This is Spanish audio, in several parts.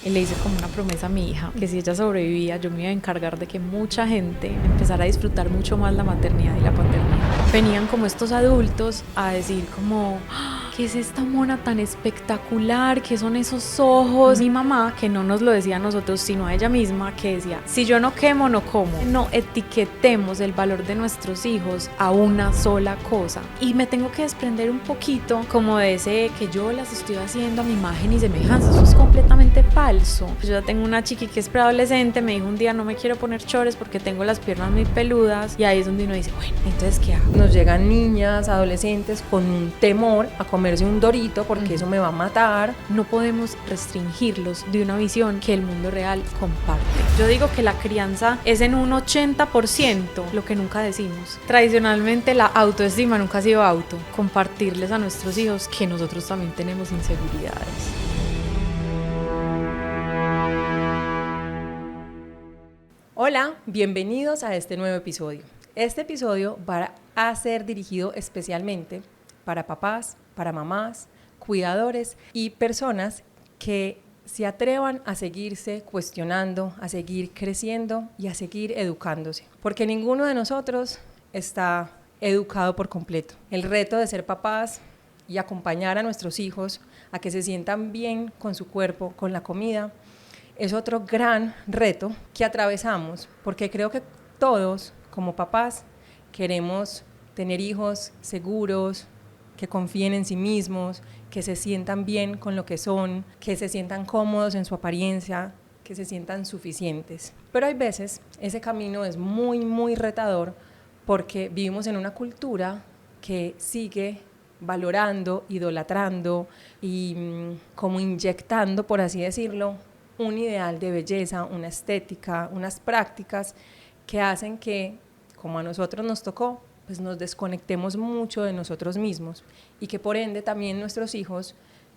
y le hice como una promesa a mi hija, que si ella sobrevivía yo me iba a encargar de que mucha gente empezara a disfrutar mucho más la maternidad y la paternidad. Venían como estos adultos a decir como, ¿qué es esta mona tan espectacular? ¿Qué son esos ojos? Mi mamá, que no nos lo decía a nosotros, sino a ella misma, que decía, si yo no quemo, no como. No etiquetemos el valor de nuestros hijos a una sola cosa. Y me tengo que desprender un poquito como de ese que yo las estoy haciendo a mi imagen y semejanza. Eso es completamente falso. Yo ya tengo una chiqui que es preadolescente, me dijo un día, no me quiero poner chores porque tengo las piernas muy peludas, y ahí es donde uno dice, bueno, entonces ¿qué hago? Nos llegan niñas, adolescentes con un temor a comerse un dorito porque eso me va a matar. No podemos restringirlos de una visión que el mundo real comparte. Yo digo que la crianza es en un 80%, lo que nunca decimos. Tradicionalmente la autoestima nunca ha sido compartirles a nuestros hijos que nosotros también tenemos inseguridades. Hola, bienvenidos a este nuevo episodio. Este episodio va a ser dirigido especialmente para papás, para mamás, cuidadores y personas que se atrevan a seguirse cuestionando, a seguir creciendo y a seguir educándose. Porque ninguno de nosotros está educado por completo. El reto de ser papás y acompañar a nuestros hijos a que se sientan bien con su cuerpo, con la comida, es otro gran reto que atravesamos, porque creo que todos, como papás, queremos tener hijos seguros, que confíen en sí mismos, que se sientan bien con lo que son, que se sientan cómodos en su apariencia, que se sientan suficientes. Pero hay veces ese camino es muy retador porque vivimos en una cultura que sigue valorando, idolatrando y como inyectando, por así decirlo, un ideal de belleza, una estética, unas prácticas que hacen que, como a nosotros nos tocó, pues nos desconectemos mucho de nosotros mismos y que por ende también nuestros hijos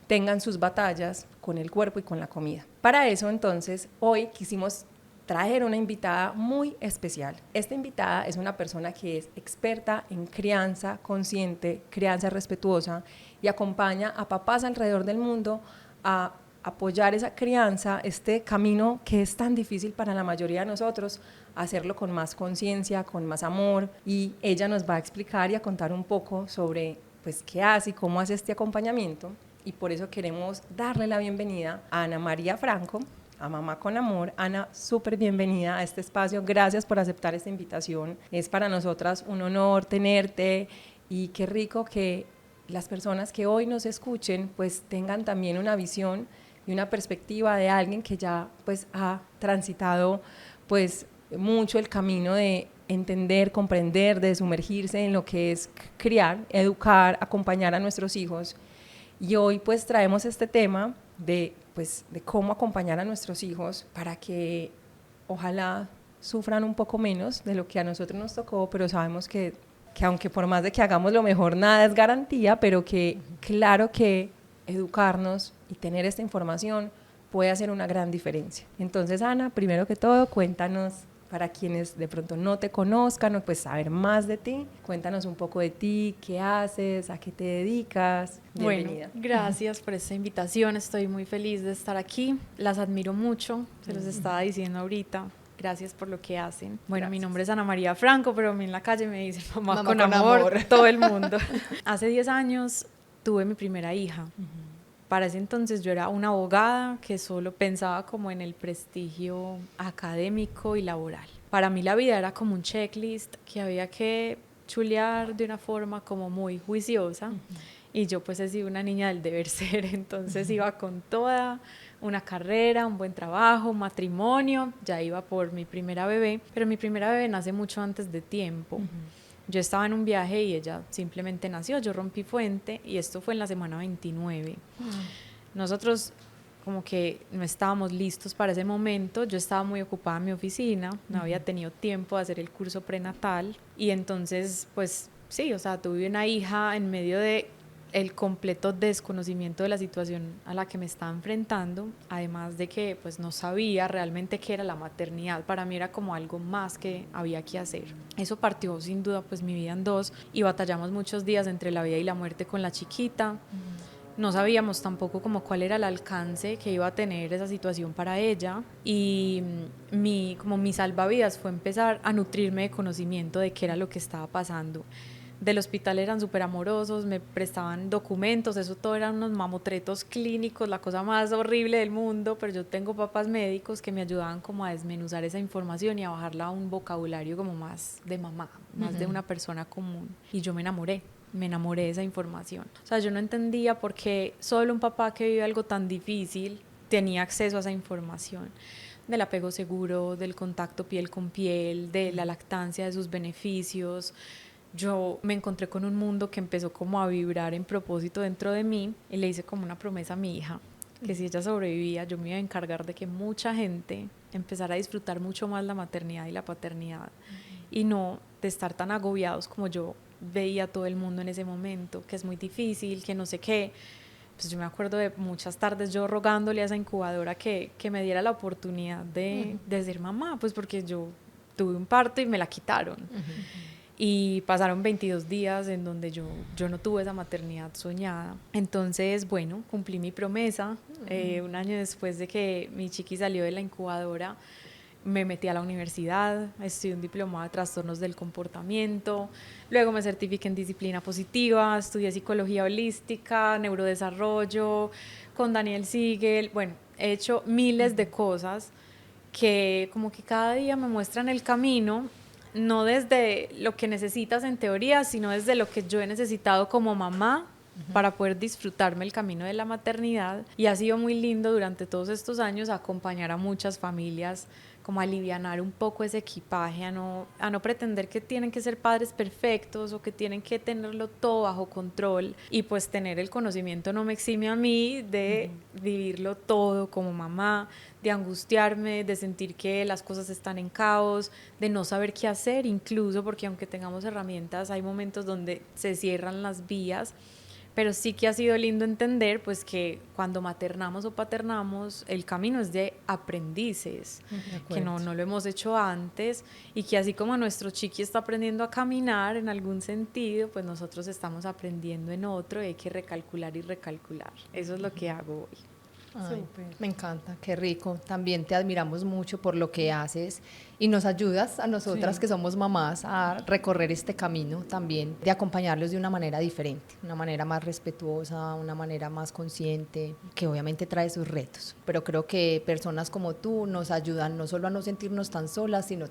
tengan sus batallas con el cuerpo y con la comida. Para eso entonces hoy quisimos traer una invitada muy especial. Esta invitada es una persona que es experta en crianza consciente, crianza respetuosa y acompaña a papás alrededor del mundo a apoyar esa crianza, este camino que es tan difícil para la mayoría de nosotros, hacerlo con más conciencia, con más amor, y ella nos va a explicar y a contar un poco sobre pues qué hace y cómo hace este acompañamiento, y por eso queremos darle la bienvenida a Ana María Franco, a Mamá con Amor. Ana, súper bienvenida a este espacio, gracias por aceptar esta invitación, es para nosotras un honor tenerte, y qué rico que las personas que hoy nos escuchen pues tengan también una visión y una perspectiva de alguien que ya pues ha transitado pues mucho el camino de entender, comprender, de sumergirse en lo que es criar, educar, acompañar a nuestros hijos. Y hoy pues traemos este tema de cómo acompañar a nuestros hijos para que ojalá sufran un poco menos de lo que a nosotros nos tocó, pero sabemos que aunque por más de que hagamos lo mejor, nada es garantía, pero que claro que educarnos y tener esta información puede hacer una gran diferencia. Entonces, Ana, primero que todo, cuéntanos, para quienes de pronto no te conozcan o pues saber más de ti, cuéntanos un poco de ti, qué haces, a qué te dedicas. Bienvenida. Bueno, gracias por esta invitación, estoy muy feliz de estar aquí, las admiro mucho, se los estaba diciendo ahorita. Gracias por lo que hacen. Bueno, gracias. Mi nombre es Ana María Franco, pero a mí en la calle me dicen mamá con amor, todo el mundo. Hace 10 años tuve mi primera hija. Para ese entonces yo era una abogada que solo pensaba como en el prestigio académico y laboral. Para mí la vida era como un checklist que había que chulear de una forma como muy juiciosa. Y yo pues he sido una niña del deber ser, entonces iba con toda una carrera, un buen trabajo, un matrimonio, ya iba por mi primera bebé, pero mi primera bebé nace mucho antes de tiempo. Yo estaba en un viaje y ella simplemente nació, yo rompí fuente y esto fue en la semana 29. Nosotros como que no estábamos listos para ese momento, yo estaba muy ocupada en mi oficina, no había tenido tiempo de hacer el curso prenatal y entonces pues sí, o sea, tuve una hija en medio de el completo desconocimiento de la situación a la que me estaba enfrentando, además de que pues no sabía realmente qué era la maternidad, para mí era como algo más que había que hacer. Eso partió sin duda pues mi vida en dos y batallamos muchos días entre la vida y la muerte con la chiquita. no sabíamos tampoco como cuál era el alcance que iba a tener esa situación para ella, y como mi salvavidas fue empezar a nutrirme de conocimiento de qué era lo que estaba pasando. Del hospital eran súper amorosos, me prestaban documentos, eso todo eran unos mamotretos clínicos, la cosa más horrible del mundo, pero yo tengo papás médicos que me ayudaban como a desmenuzar esa información y a bajarla a un vocabulario como más de mamá, más de una persona común, y yo me enamoré de esa información. O sea, yo no entendía por qué solo un papá que vive algo tan difícil tenía acceso a esa información, del apego seguro, del contacto piel con piel, de la lactancia, de sus beneficios. Yo me encontré con un mundo que empezó como a vibrar en propósito dentro de mí, y le hice como una promesa a mi hija, que si ella sobrevivía, yo me iba a encargar de que mucha gente empezara a disfrutar mucho más la maternidad y la paternidad, y no de estar tan agobiados como yo veía todo el mundo en ese momento, que es muy difícil, que no sé qué. Pues yo me acuerdo de muchas tardes yo rogándole a esa incubadora que me diera la oportunidad de ser mamá, pues porque yo tuve un parto y me la quitaron. Y pasaron 22 días en donde yo no tuve esa maternidad soñada. Entonces, bueno, cumplí mi promesa. Un año después de que mi chiqui salió de la incubadora, me metí a la universidad, estudié un diplomado de trastornos del comportamiento, luego me certifiqué en disciplina positiva, estudié psicología holística, neurodesarrollo, con Daniel Siegel. Bueno, he hecho miles de cosas que como que cada día me muestran el camino, no desde lo que necesitas en teoría, sino desde lo que yo he necesitado como mamá para poder disfrutarme el camino de la maternidad. Y ha sido muy lindo durante todos estos años acompañar a muchas familias, como a alivianar un poco ese equipaje, a no pretender que tienen que ser padres perfectos o que tienen que tenerlo todo bajo control, y pues tener el conocimiento no me exime a mí de vivirlo todo como mamá, de angustiarme, de sentir que las cosas están en caos, de no saber qué hacer, incluso porque aunque tengamos herramientas hay momentos donde se cierran las vías. Pero sí que ha sido lindo entender pues que cuando maternamos o paternamos el camino es de aprendices, que no lo hemos hecho antes, y que así como nuestro chiqui está aprendiendo a caminar en algún sentido, pues nosotros estamos aprendiendo en otro, y hay que recalcular y recalcular. Eso es lo que hago hoy. Ay, me encanta, qué rico. También te admiramos mucho por lo que haces y nos ayudas a nosotras que somos mamás a recorrer este camino también, de acompañarlos de una manera diferente, una manera más respetuosa, una manera más consciente, que obviamente trae sus retos. Pero creo que personas como tú nos ayudan no solo a no sentirnos tan solas, sino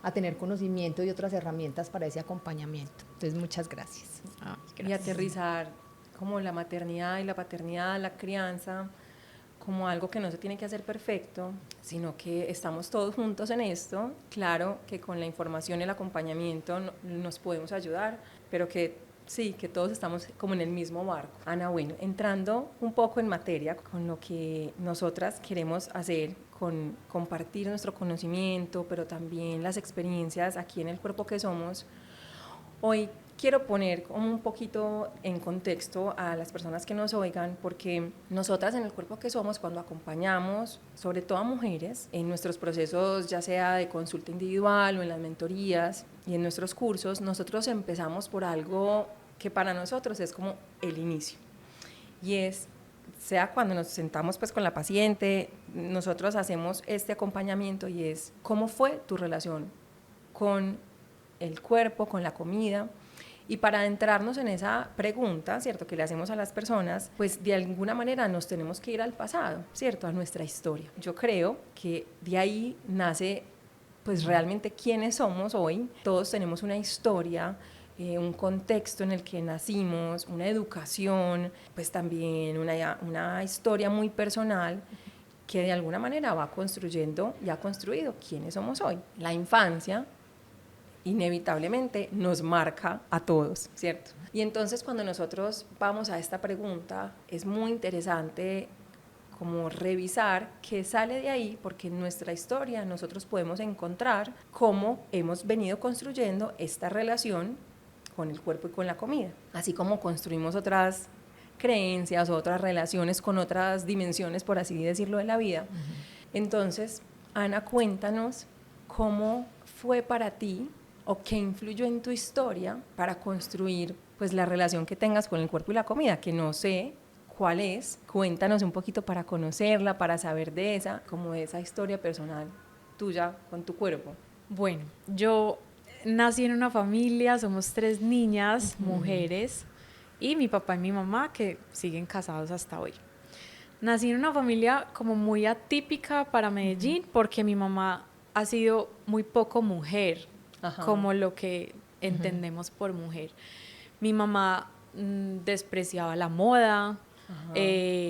a tener conocimiento y otras herramientas para ese acompañamiento. Entonces, muchas gracias. Gracias. Y aterrizar como la maternidad y la paternidad, la crianza, como algo que no se tiene que hacer perfecto, sino que estamos todos juntos en esto. Claro que con la información y el acompañamiento nos podemos ayudar, pero que sí, que todos estamos como en el mismo barco. Ana, bueno, entrando un poco en materia con lo que nosotras queremos hacer, con compartir nuestro conocimiento, pero también las experiencias aquí en El Cuerpo que Somos, hoy quiero poner como un poquito en contexto a las personas que nos oigan, porque nosotras en El Cuerpo que Somos, cuando acompañamos, sobre todo a mujeres, en nuestros procesos, ya sea de consulta individual o en las mentorías y en nuestros cursos, nosotros empezamos por algo que para nosotros es como el inicio. Y es, sea cuando nos sentamos pues con la paciente, nosotros hacemos este acompañamiento, y es, ¿cómo fue tu relación con el cuerpo, con la comida? Y para adentrarnos en esa pregunta, ¿cierto?, que le hacemos a las personas, pues de alguna manera nos tenemos que ir al pasado, ¿cierto?, a nuestra historia. Yo creo que de ahí nace pues realmente quiénes somos hoy. Todos tenemos una historia, un contexto en el que nacimos, una educación, pues también una historia muy personal que de alguna manera va construyendo y ha construido quiénes somos hoy. La infancia inevitablemente nos marca a todos, ¿cierto? Y entonces cuando nosotros vamos a esta pregunta es muy interesante como revisar qué sale de ahí, porque en nuestra historia nosotros podemos encontrar cómo hemos venido construyendo esta relación con el cuerpo y con la comida, así como construimos otras creencias, otras relaciones con otras dimensiones, por así decirlo, de la vida. Entonces, Ana, cuéntanos cómo fue para ti o qué influyó en tu historia para construir pues la relación que tengas con el cuerpo y la comida, que no sé ¿Cuál es? Cuéntanos un poquito para conocerla, para saber de esa historia personal tuya con tu cuerpo. Bueno, yo nací en una familia, somos 3 niñas, mujeres, y mi papá y mi mamá que siguen casados hasta hoy. Nací en una familia como muy atípica para Medellín porque mi mamá ha sido muy poco mujer, como lo que entendemos por mujer. Mi mamá despreciaba la moda,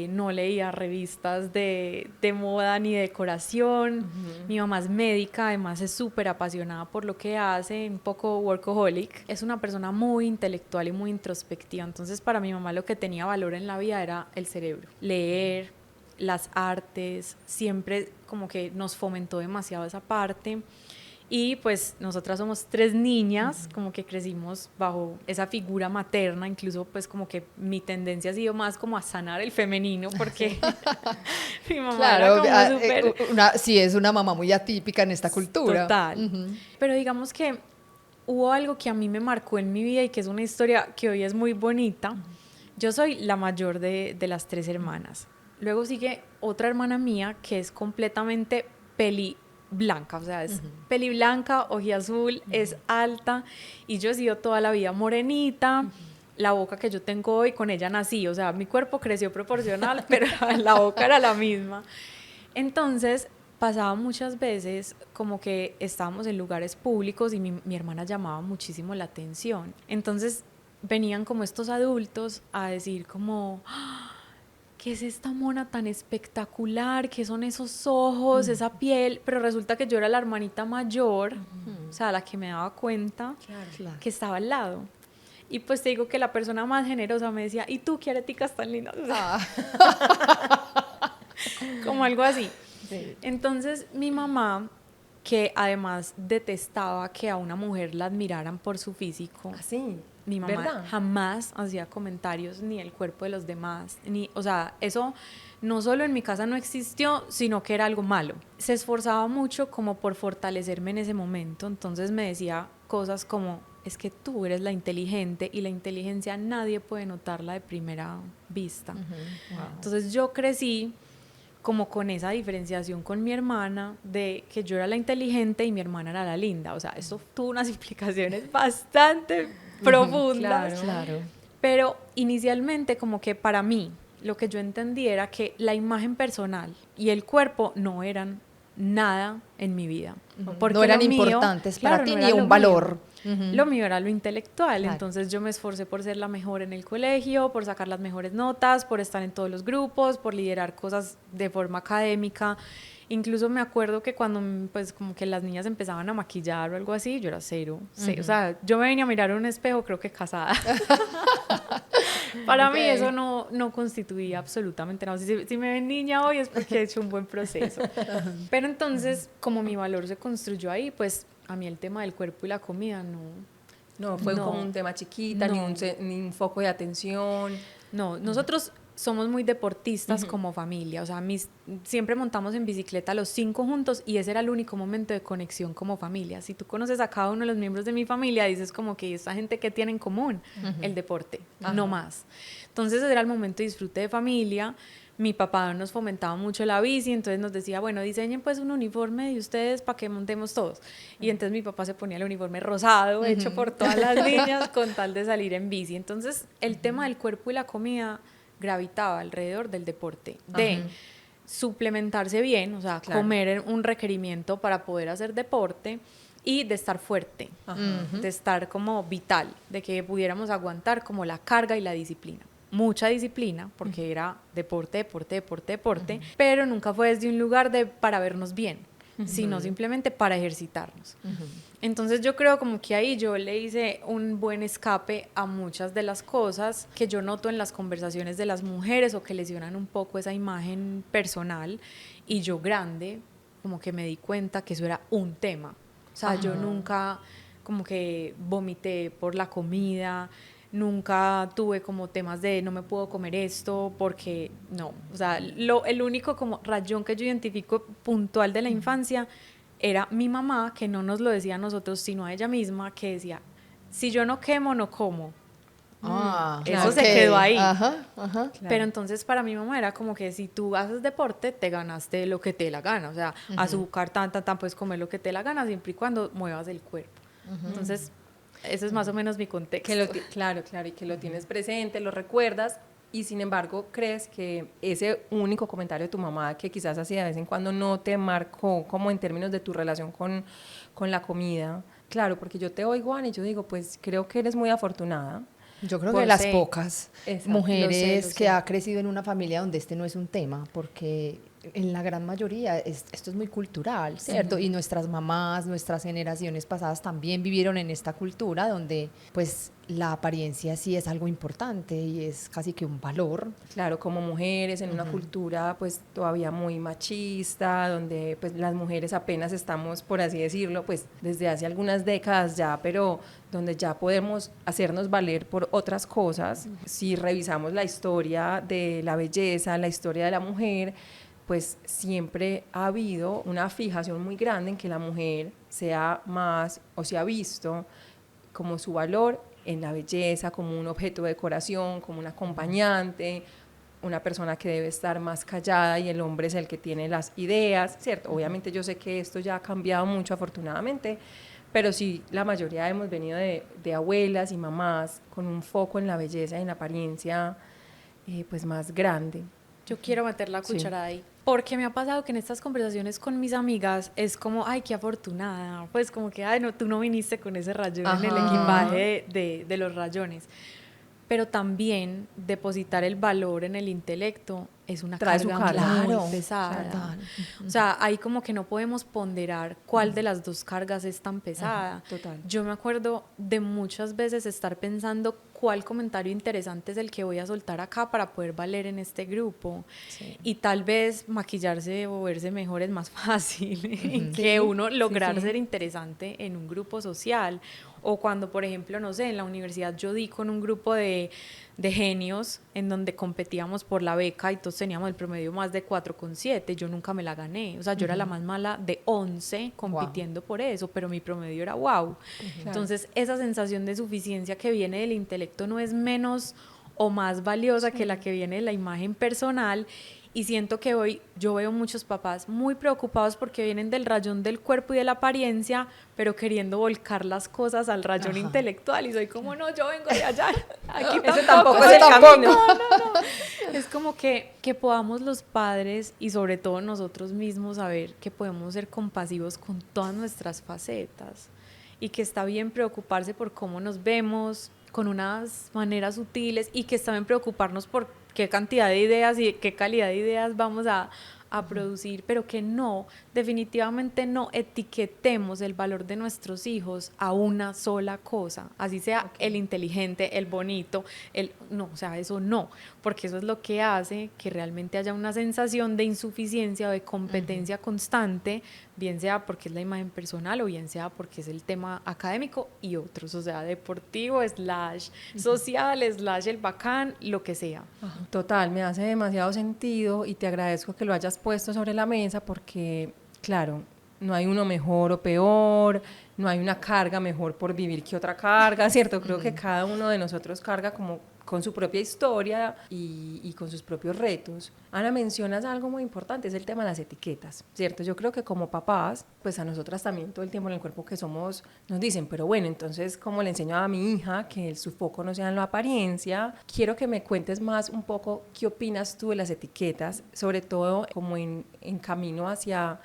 no leía revistas de moda ni de decoración. Mi mamá es médica, además es súper apasionada por lo que hace, un poco workaholic. Es una persona muy intelectual y muy introspectiva, entonces para mi mamá lo que tenía valor en la vida era el cerebro, leer, las artes, siempre como que nos fomentó demasiado esa parte. Y pues nosotras somos 3 niñas, como que crecimos bajo esa figura materna, incluso pues como que mi tendencia ha sido más como a sanar el femenino, porque mi mamá era como súper... Sí, es una mamá muy atípica en esta cultura. Total. Pero digamos que hubo algo que a mí me marcó en mi vida y que es una historia que hoy es muy bonita. Yo soy la mayor de las 3 hermanas. Luego sigue otra hermana mía que es completamente blanca, o sea, es peli blanca, ojiazul, es alta, y yo he sido toda la vida morenita, la boca que yo tengo hoy, con ella nací, o sea, mi cuerpo creció proporcional, pero la boca era la misma. Entonces, pasaba muchas veces como que estábamos en lugares públicos y mi hermana llamaba muchísimo la atención. Entonces, venían como estos adultos a decir como... ¿qué es esta mona tan espectacular? ¿Qué son esos ojos, esa piel? Pero resulta que yo era la hermanita mayor, o sea, la que me daba cuenta que estaba al lado. Y pues te digo que la persona más generosa me decía, ¿y tú qué areticas tan lindas? O sea, como algo así. Sí. Entonces mi mamá, que además detestaba que a una mujer la admiraran por su físico. ¿Así? Mi mamá ¿verdad? jamás hacía comentarios ni el cuerpo de los demás, o sea, eso no solo en mi casa no existió, sino que era algo malo. Se esforzaba mucho como por fortalecerme en ese momento, entonces me decía cosas como, es que tú eres la inteligente y la inteligencia nadie puede notarla de primera vista. Wow. Entonces yo crecí como con esa diferenciación con mi hermana de que yo era la inteligente y mi hermana era la linda, o sea, eso tuvo unas implicaciones bastante profundas, claro. Pero inicialmente como que para mí lo que yo entendí era que la imagen personal y el cuerpo no eran nada en mi vida, porque no eran mío, importantes para ti no ni un valor. Lo mío era lo intelectual, entonces yo me esforcé por ser la mejor en el colegio, por sacar las mejores notas, por estar en todos los grupos, por liderar cosas de forma académica. Incluso me acuerdo que cuando pues como que las niñas empezaban a maquillar o algo así, yo era cero. O sea, yo me venía a mirar en un espejo, creo que casada. Para mí eso no constituía absolutamente nada. Si me ven niña hoy es porque he hecho un buen proceso. Pero entonces, como mi valor se construyó ahí, pues a mí el tema del cuerpo y la comida no fue como un tema chiquita, ni un foco de atención. No, nosotros somos muy deportistas como familia, o sea, siempre montamos en bicicleta los 5 juntos y ese era el único momento de conexión como familia. Si tú conoces a cada uno de los miembros de mi familia, dices como que esta gente que tiene en común, el deporte, no más. Entonces ese era el momento de disfrute de familia. Mi papá nos fomentaba mucho la bici, entonces nos decía, bueno, diseñen pues un uniforme de ustedes para que montemos todos. Y entonces mi papá se ponía el uniforme rosado, hecho por todas las niñas, con tal de salir en bici. Entonces el tema del cuerpo y la comida gravitaba alrededor del deporte, de suplementarse bien, o sea, comer un requerimiento para poder hacer deporte y de estar fuerte, de estar como vital, de que pudiéramos aguantar como la carga y la disciplina. Mucha disciplina, porque era deporte, pero nunca fue desde un lugar para vernos bien, sino simplemente para ejercitarnos. Entonces yo creo como que ahí yo le hice un buen escape a muchas de las cosas que yo noto en las conversaciones de las mujeres o que lesionan un poco esa imagen personal, y yo grande como que me di cuenta que eso era un tema. O sea, yo nunca como que vomité por la comida, nunca tuve como temas de no me puedo comer esto porque no, o sea, el único como rayón que yo identifico puntual de la infancia era mi mamá, que no nos lo decía a nosotros sino a ella misma, que decía, si yo no quemo, no como, Eso se quedó ahí. Ajá. Claro. Pero entonces para mi mamá era como que si tú haces deporte, te ganaste lo que te dé la gana. O sea, azúcar, puedes comer lo que te dé la gana siempre y cuando muevas el cuerpo. Entonces, ese es más o menos mi contexto. Claro, y que lo tienes presente, lo recuerdas, y sin embargo crees que ese único comentario de tu mamá que quizás hacía de vez en cuando no te marcó como en términos de tu relación con la comida. Claro, porque yo te oigo, Ana, y yo digo, pues creo que eres muy afortunada. Yo creo que las sé. pocas Exacto, mujeres lo sé. que ha crecido en una familia donde este no es un tema, porque en la gran mayoría esto es muy cultural, ¿cierto? Y nuestras mamás, nuestras generaciones pasadas también vivieron en esta cultura donde pues la apariencia sí es algo importante y es casi que un valor. Claro, como mujeres en una cultura pues todavía muy machista, donde pues las mujeres apenas estamos, por así decirlo, pues desde hace algunas décadas ya, pero donde ya podemos hacernos valer por otras cosas. Si revisamos la historia de la belleza, la historia de la mujer, pues siempre ha habido una fijación muy grande en que la mujer sea más, o se ha visto como su valor en la belleza, como un objeto de decoración, como un acompañante, una persona que debe estar más callada y el hombre es el que tiene las ideas, ¿cierto? Obviamente yo sé que esto ya ha cambiado mucho afortunadamente, pero sí la mayoría hemos venido de abuelas y mamás con un foco en la belleza y en la apariencia pues más grande. Yo quiero meter la Sí. cucharada ahí. Porque me ha pasado que en estas conversaciones con mis amigas es como, ay, qué afortunada. Pues como que, ay, no, tú no viniste con ese rayón en el Ajá. equipaje de los rayones. Pero también depositar el valor en el intelecto es una Trae su carga carga. muy Claro, pesada. total. O sea, ahí como que no podemos ponderar cuál de las dos cargas es tan pesada. Total. Yo me acuerdo de muchas veces estar pensando cuál comentario interesante es el que voy a soltar acá para poder valer en este grupo. Sí. Y tal vez maquillarse o verse mejor es más fácil que Sí, uno lograr sí. ser interesante en un grupo social. O cuando, por ejemplo, no sé, en la universidad yo di con un grupo de genios en donde competíamos por la beca y todos teníamos el promedio más de 4,7. Yo nunca me la gané. O sea, yo era la más mala de 11 compitiendo por eso, pero mi promedio era wow. Entonces, esa sensación de suficiencia que viene del intelecto no es menos o más valiosa que la que viene de la imagen personal. Y siento que hoy yo veo muchos papás muy preocupados porque vienen del rayón del cuerpo y de la apariencia, pero queriendo volcar las cosas al rayón intelectual. Y soy como, no, yo vengo de allá. Aquí Ese tampoco es el tampoco. camino. es como que podamos los padres y sobre todo nosotros mismos saber que podemos ser compasivos con todas nuestras facetas y que está bien preocuparse por cómo nos vemos con unas maneras sutiles y que está bien preocuparnos por qué cantidad de ideas y qué calidad de ideas vamos a producir, pero que no, definitivamente no etiquetemos el valor de nuestros hijos a una sola cosa, así sea el inteligente, el bonito, no, o sea, eso no, porque eso es lo que hace que realmente haya una sensación de insuficiencia o de competencia constante, bien sea porque es la imagen personal o bien sea porque es el tema académico y otros, o sea, deportivo, / social, / el bacán, lo que sea. Total, me hace demasiado sentido y te agradezco que lo hayas puesto sobre la mesa porque, claro, no hay uno mejor o peor, no hay una carga mejor por vivir que otra carga, ¿cierto? Creo que cada uno de nosotros carga como con su propia historia y con sus propios retos. Ana, mencionas algo muy importante, es el tema de las etiquetas, ¿cierto? Yo creo que como papás, pues a nosotras también todo el tiempo en el cuerpo que somos, nos dicen, pero bueno, entonces, ¿cómo le enseño a mi hija que su foco no sea en la apariencia? Quiero que me cuentes más un poco qué opinas tú de las etiquetas, sobre todo como en camino hacia...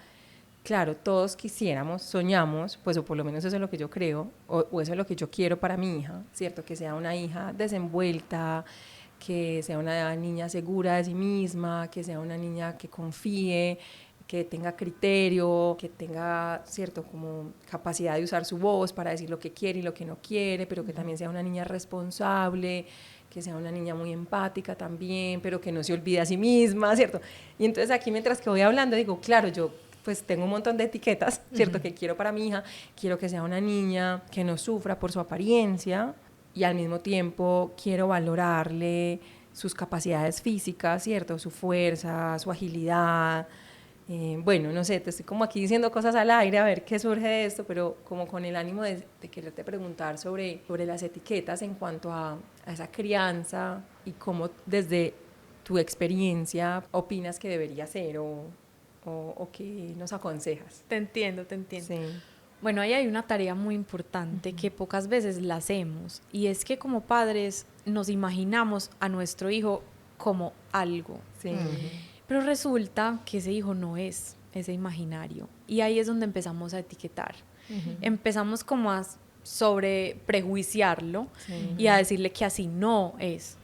Claro, todos quisiéramos, soñamos, pues o por lo menos eso es lo que yo creo, o eso es lo que yo quiero para mi hija, ¿cierto? Que sea una hija desenvuelta, que sea una niña segura de sí misma, que sea una niña que confíe, que tenga criterio, que tenga, ¿cierto? Como capacidad de usar su voz para decir lo que quiere y lo que no quiere, pero que también sea una niña responsable, que sea una niña muy empática también, pero que no se olvide a sí misma, ¿cierto? Y entonces aquí mientras que voy hablando digo, claro, yo pues tengo un montón de etiquetas, ¿cierto? Que quiero para mi hija, quiero que sea una niña que no sufra por su apariencia y al mismo tiempo quiero valorarle sus capacidades físicas, ¿cierto? Su fuerza, su agilidad, Bueno, no sé, te estoy como aquí diciendo cosas al aire a ver qué surge de esto, pero como con el ánimo de quererte preguntar sobre las etiquetas en cuanto a esa crianza y cómo desde tu experiencia opinas que debería ser o qué nos aconsejas. Te entiendo. Sí. Bueno, ahí hay una tarea muy importante que pocas veces la hacemos, y es que como padres nos imaginamos a nuestro hijo como algo. Sí. Pero resulta que ese hijo no es ese imaginario. Y ahí es donde empezamos a etiquetar. Empezamos como a sobre prejuiciarlo y a decirle que así no es.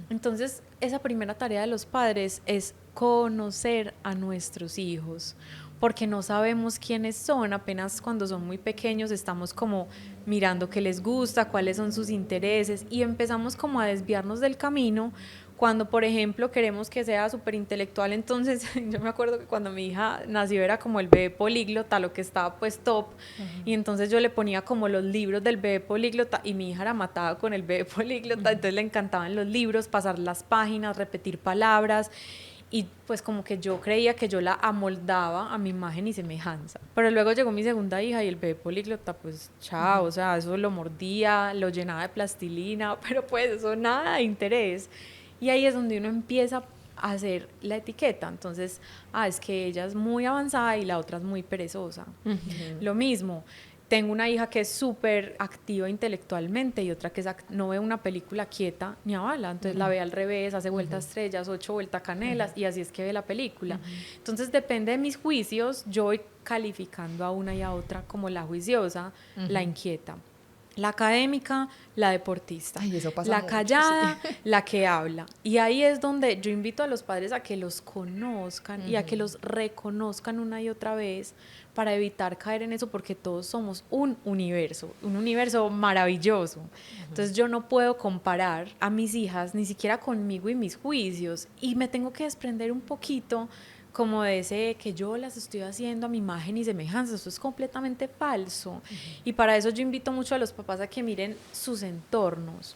Entonces, esa primera tarea de los padres es conocer a nuestros hijos, porque no sabemos quiénes son. Apenas cuando son muy pequeños estamos como mirando qué les gusta, cuáles son sus intereses, y empezamos como a desviarnos del camino. Cuando, por ejemplo, queremos que sea súper intelectual, entonces yo me acuerdo que cuando mi hija nació era como el bebé políglota, lo que estaba pues top, y entonces yo le ponía como los libros del bebé políglota, y mi hija era matada con el bebé políglota, entonces le encantaban los libros, pasar las páginas, repetir palabras, y pues como que yo creía que yo la amoldaba a mi imagen y semejanza. Pero luego llegó mi segunda hija y el bebé políglota, pues chao, o sea, eso lo mordía, lo llenaba de plastilina, pero pues eso nada de interés. Y ahí es donde uno empieza a hacer la etiqueta. Entonces, es que ella es muy avanzada y la otra es muy perezosa. Lo mismo, tengo una hija que es súper activa intelectualmente y otra que no ve una película quieta ni a bala. Entonces la ve al revés, hace vueltas estrellas, 8 vueltas canelas, y así es que ve la película. Entonces, depende de mis juicios, yo voy calificando a una y a otra como la juiciosa, la inquieta, la académica, la deportista, la mucho, callada, sí, la que habla. Y ahí es donde yo invito a los padres a que los conozcan y a que los reconozcan una y otra vez, para evitar caer en eso, porque todos somos un universo maravilloso. Entonces yo no puedo comparar a mis hijas ni siquiera conmigo y mis juicios, y me tengo que desprender un poquito como de ese que yo las estoy haciendo a mi imagen y semejanza. Eso es completamente falso. Y para eso yo invito mucho a los papás a que miren sus entornos.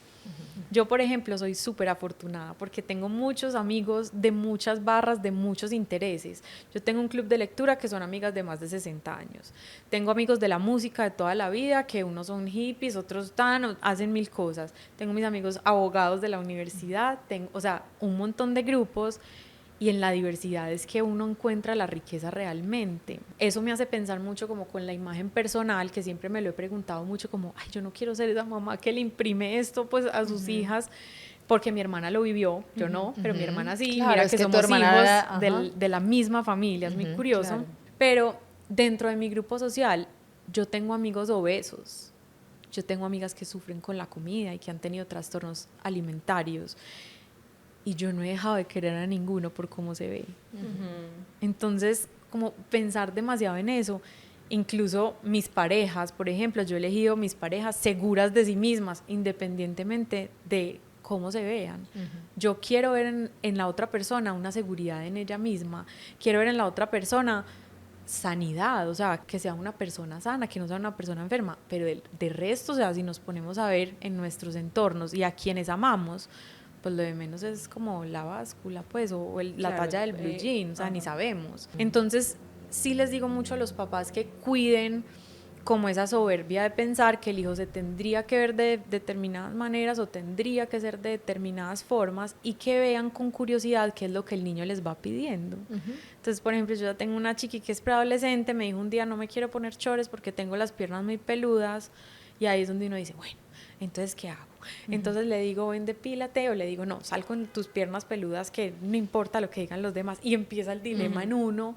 Yo, por ejemplo, soy súper afortunada porque tengo muchos amigos de muchas barras, de muchos intereses. Yo tengo un club de lectura que son amigas de más de 60 años. Tengo amigos de la música de toda la vida, que unos son hippies, otros hacen mil cosas. Tengo mis amigos abogados de la universidad, o sea, un montón de grupos. Y en la diversidad es que uno encuentra la riqueza realmente. Eso me hace pensar mucho como con la imagen personal, que siempre me lo he preguntado mucho, como, yo no quiero ser esa mamá que le imprime esto pues a sus hijas, porque mi hermana lo vivió, yo no, pero mi hermana sí. Claro, mira que somos hijos de la misma familia, es muy curioso. Claro. Pero dentro de mi grupo social, yo tengo amigos obesos, yo tengo amigas que sufren con la comida y que han tenido trastornos alimentarios, y yo no he dejado de querer a ninguno por cómo se ve. Entonces, como pensar demasiado en eso. Incluso mis parejas, por ejemplo, yo he elegido mis parejas seguras de sí mismas, independientemente de cómo se vean. Yo quiero ver en la otra persona una seguridad en ella misma, quiero ver en la otra persona sanidad, o sea, que sea una persona sana, que no sea una persona enferma, pero de resto, o sea, si nos ponemos a ver en nuestros entornos y a quienes amamos, pues lo de menos es como la báscula, pues, o la talla del blue jean, o sea, ni sabemos. Entonces, sí les digo mucho a los papás que cuiden como esa soberbia de pensar que el hijo se tendría que ver de determinadas maneras o tendría que ser de determinadas formas, y que vean con curiosidad qué es lo que el niño les va pidiendo. Entonces, por ejemplo, yo ya tengo una chiqui que es preadolescente, me dijo un día, no me quiero poner chores porque tengo las piernas muy peludas, y ahí es donde uno dice, bueno, entonces, ¿qué hago? Entonces le digo, ven, depílate, o le digo, no, sal con tus piernas peludas, que no importa lo que digan los demás, y empieza el dilema en uno.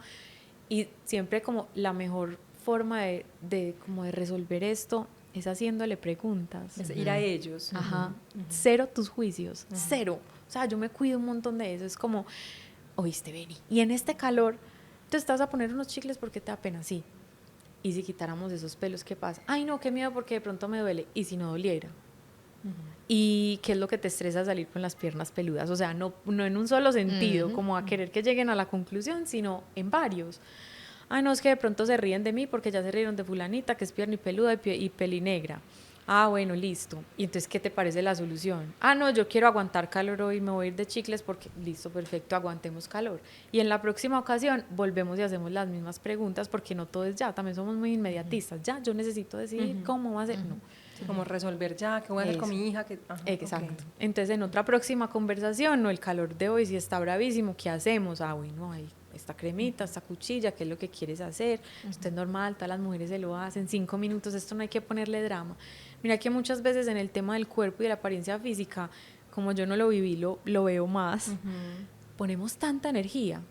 Y siempre como la mejor forma de resolver esto es haciéndole preguntas. Es ir a ellos. Cero tus juicios, cero. O sea, yo me cuido un montón de eso. Es como, oíste, Beni, y en este calor te estás a poner unos chicles porque te da pena, sí. Y si quitáramos esos pelos, ¿qué pasa? Ay, no, qué miedo porque de pronto me duele. ¿Y si no doliera? ¿Y qué es lo que te estresa salir con las piernas peludas? O sea, no en un solo sentido, como a querer que lleguen a la conclusión, sino en varios. Ay, no, es que de pronto se ríen de mí porque ya se rieron de fulanita, que es pierna y peluda y pelinegra. Ah, bueno, listo. ¿Y entonces qué te parece la solución? Ah, no, yo quiero aguantar calor hoy, me voy a ir de chicles porque, listo, perfecto, aguantemos calor. Y en la próxima ocasión volvemos y hacemos las mismas preguntas porque no todo es ya, también somos muy inmediatistas. Ya, yo necesito decidir cómo va a ser. No. Sí, como resolver ya, qué voy a hacer con mi hija. Ajá, Exacto. okay. Entonces, en otra próxima conversación, no, el calor de hoy, si está bravísimo, ¿qué hacemos? Ah, bueno, hay esta cremita, esta cuchilla, ¿qué es lo que quieres hacer? Esto es normal, todas las mujeres se lo hacen, 5 minutos, esto no hay que ponerle drama. Mira que muchas veces en el tema del cuerpo y de la apariencia física, como yo no lo viví, lo veo más, ponemos tanta energía,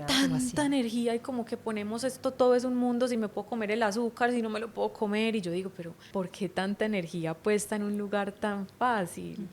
tanta energía, y como que ponemos esto, todo es un mundo, si me puedo comer el azúcar, si no me lo puedo comer, y yo digo, pero ¿por qué tanta energía puesta en un lugar tan fácil?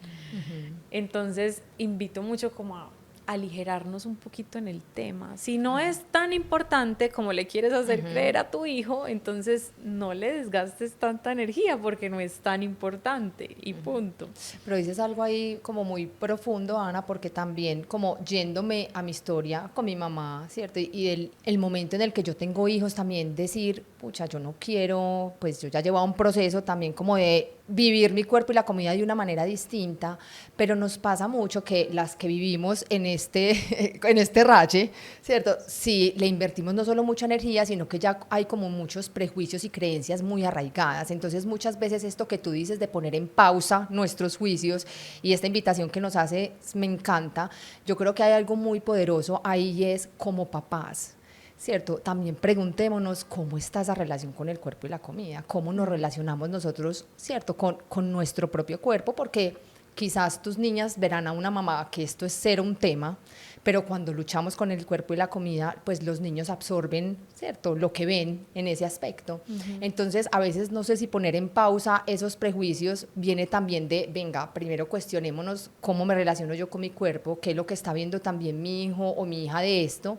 Entonces invito mucho como a aligerarnos un poquito en el tema. Si no es tan importante como le quieres hacer creer a tu hijo, entonces no le desgastes tanta energía porque no es tan importante y punto. Pero dices algo ahí como muy profundo, Ana, porque también como yéndome a mi historia con mi mamá, ¿cierto? Y el momento en el que yo tengo hijos, también decir, pucha, yo no quiero, pues yo ya llevaba un proceso también como de vivir mi cuerpo y la comida de una manera distinta, pero nos pasa mucho que las que vivimos en este rache, ¿cierto? Sí, le invertimos no solo mucha energía, sino que ya hay como muchos prejuicios y creencias muy arraigadas. Entonces, muchas veces esto que tú dices de poner en pausa nuestros juicios y esta invitación que nos hace, me encanta. Yo creo que hay algo muy poderoso ahí y es como papás, ¿cierto? También preguntémonos cómo está esa relación con el cuerpo y la comida, cómo nos relacionamos nosotros, ¿cierto? Con nuestro propio cuerpo, porque quizás tus niñas verán a una mamá que esto es cero un tema, pero cuando luchamos con el cuerpo y la comida, pues los niños absorben, ¿cierto?, lo que ven en ese aspecto. Entonces, a veces no sé si poner en pausa esos prejuicios viene también de, venga, primero cuestionémonos cómo me relaciono yo con mi cuerpo, qué es lo que está viendo también mi hijo o mi hija de esto,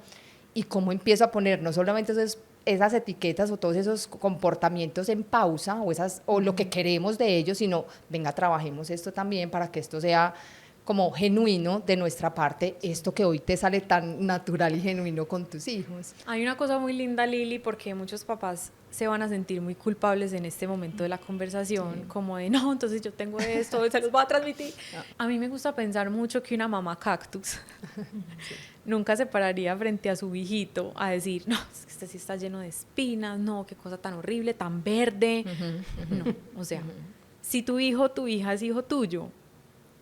y cómo empiezo a poner no solamente esas etiquetas o todos esos comportamientos en pausa o lo que queremos de ellos, sino venga, trabajemos esto también para que esto sea como genuino de nuestra parte, esto que hoy te sale tan natural y genuino con tus hijos. Hay una cosa muy linda, Lili, porque muchos papás se van a sentir muy culpables en este momento de la conversación, como de, no, entonces yo tengo esto, se los voy a transmitir. A mí me gusta pensar mucho que una mamá cactus nunca se pararía frente a su hijito a decir, no, es que este sí está lleno de espinas, no, qué cosa tan horrible, tan verde. No, o sea, si tu hijo, tu hija es hijo tuyo,